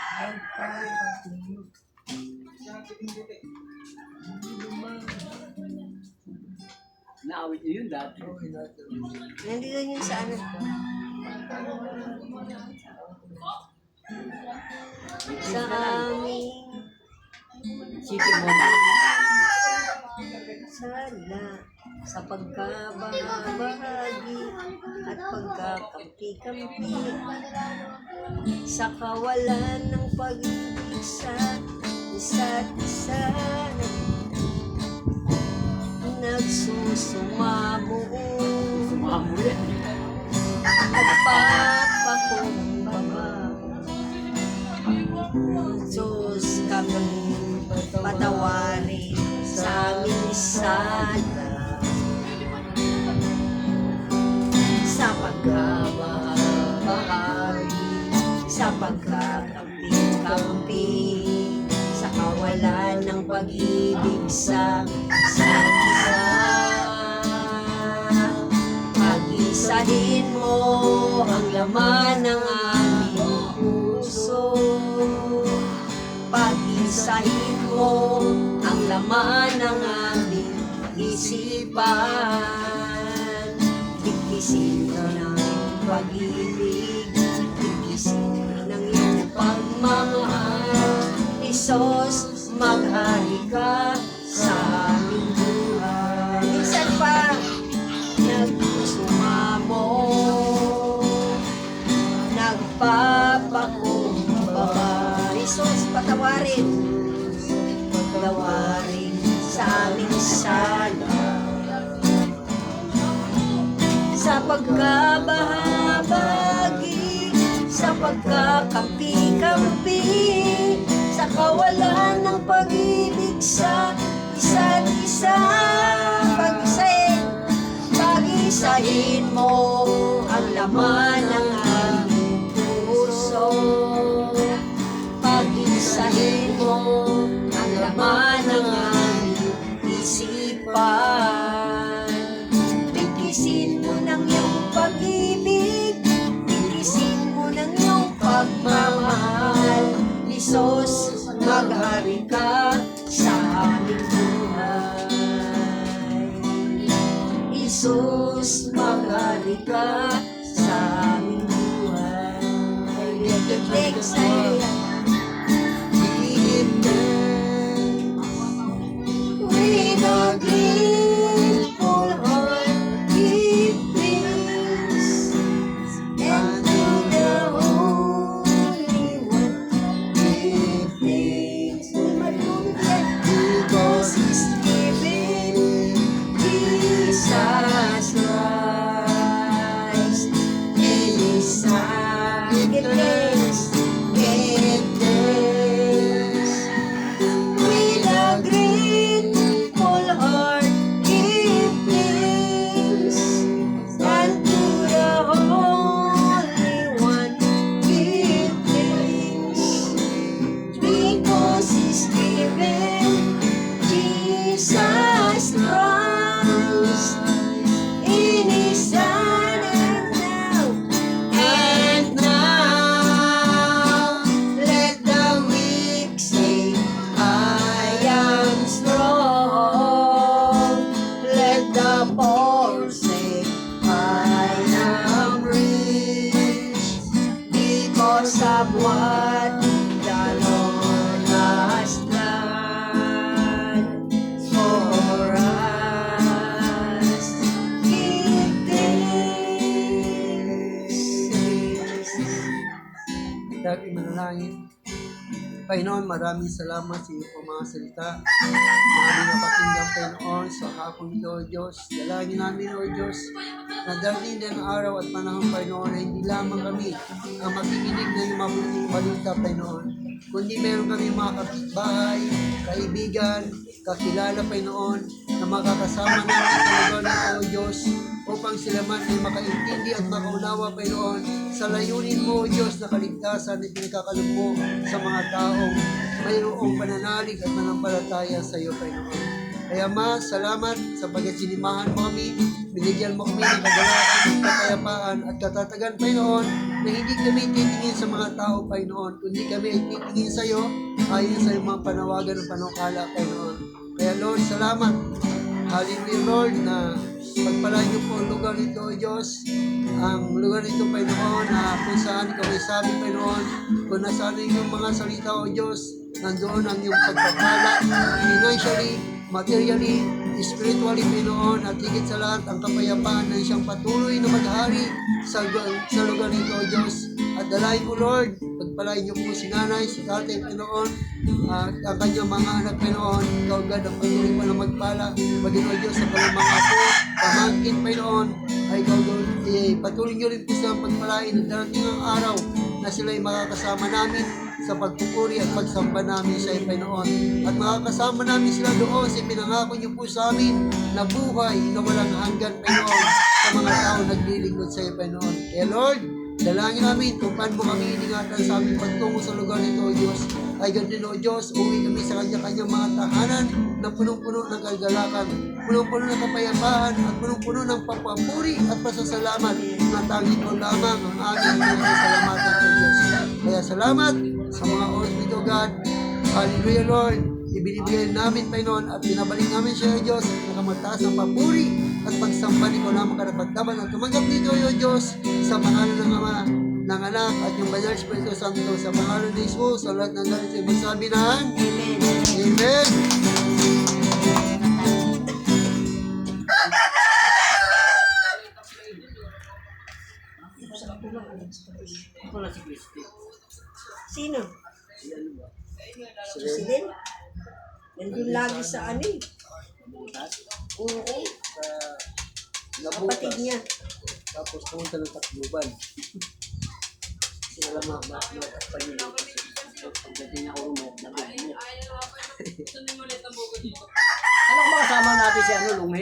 Naawit niyo yun dati. Nandito yun sa ano. Sa aming Sipin mo na. sala sa pagkabahagi at pagkakampi-kampi sa kawalan ng pag-ibig sa isa't isa nagsusumamo Sumamo yan. nagpapakumbaba Diyos kami patawarin sa aming sala sa pagkabahagi sa pagkakampi-kampi sa kawalan ng pag-ibig sa isa't isa pag-isahin mo ang laman ng aming puso pag-isahin mo ang laman ng aming isipan tigisin mo ng pag-ibig tigisin mo ng iyong pagmamahal Isos maghari ka sa aming buhay minsan pa nagsusumamo nagpapakumbaba Isos patawarin sa aming sala sa pagkabahabagi sa pagkakampi-kampi sa kawalan ng pag-ibig sa isa't isa pag-isahin mo ang laman ng aming puso pag-isahin mo ang laman ng aming isipan tigisin mo ng iyong pag-ibig tigisin mo ng iyong pagmamahal Isos maghari ka sa aming buhay Isos maghari ka sa aming buhay give thanks with a grateful heart give thanks Son and now, let the weak say, I am strong. Let the poor say, I am rich, because of what the Lord has done for us. Give thanks. Dating manalangin. Panginoon, maraming salamat sa iyo po mga salita. Maraming napakinggan, Panginoon, sa hapon ito, O Diyos. Dalangin namin, O Diyos, na darating din ang araw at panahon, Panginoon, na hindi lamang kami ang makikinig na yung mabuting balita, Panginoon, kundi meron kami mga kapitbahay, kaibigan, kakilala, Panginoon, na makakasama namin sa lugar nito, O Diyos, upang sila man ay makaintindi at makaunawa, Panginoon, sa layunin mo, O Diyos, na kaligtasan at pinagkakaloob mo sa mga taong mayroong pananalig at manampalataya sa iyo, Panginoon. Kaya Ma, salamat sa pagkasinimahan mo kami, binigyan mo kami ng kagalakan, kapayapaan at katatagan, Panginoon, na hindi kami titingin sa mga tao, Panginoon, kundi kami ay titingin sa iyo ayon sa iyong mga panawagan ng panukala, Panginoon. Kaya Lord, salamat. Hallelujah, Lord, na pagpalain niyo po ang lugar nito, O Diyos. Ang lugar nito, Panginoon, na kung saan ikaw ay sabi, Panginoon, kung nasaan yung mga salita, O Diyos, nandoon ang iyong pagpapala, financially, materially, spiritually, Panginoon, at higit sa lahat, ang kapayapaan na siyang patuloy na maghari sa lugar nito, O Diyos. At dalayan ko, Lord, pagpalain niyo po si nanay, si tatay, Panginoon, at ang kanyang mga anak, Panginoon, ikaw, God, ang patuloy pa na magpala, Panginoon Diyos, sa kanyang mga apo, pamangkin, Panginoon, ay ikaw, Lord, patuloy niyo rin po sa pagpalain at darating ang araw na sila ay makakasama namin sa pagpupuri at pagsamba namin sa iyo, Panginoon. At makakasama namin sila doon sa pinangako niyo po sa amin na buhay na walang hanggan, Panginoon, sa mga tao naglilingkod sa iyo, Panginoon. Kaya Lord, dalangin namin kung paano mo kami iningatan sa aming pagtungo sa lugar nito, O Diyos. Ay ganun, O Diyos, uwi kami sa kanya-kanyang mga tahanan na punong-puno ng kagalakan, punong-puno ng kapayapaan, at punong-puno ng papapuri at pasasalamat na tanging ko lamang ang aming pinasasalamatan, O Diyos. Kaya salamat sa mga oras nito, God. Hallelujah, Lord. Ibinibigay namin, Panginoon, at binabalik namin siya, O Diyos, na kamagtaas ng papuri at pagsamba ni ko lamang karapat-dapat at tumanggap nito, O Diyos, sa pangalan ng Ama, ng Anak, at yung Banal Espiritu Santo, sa pangalan ni Jesus, sa lahat ng galit sa magsabi ng Amen. Ako na si Christy. Sino? Si Si Len? Nandun lagi sa ano eh. Oo, kapatid niya. Tapos pumunta ng Tacloban. Sila lang matakpan nila. Pagdating ako rumok, nabigmok. Alam ko makasama natin si Lumhe.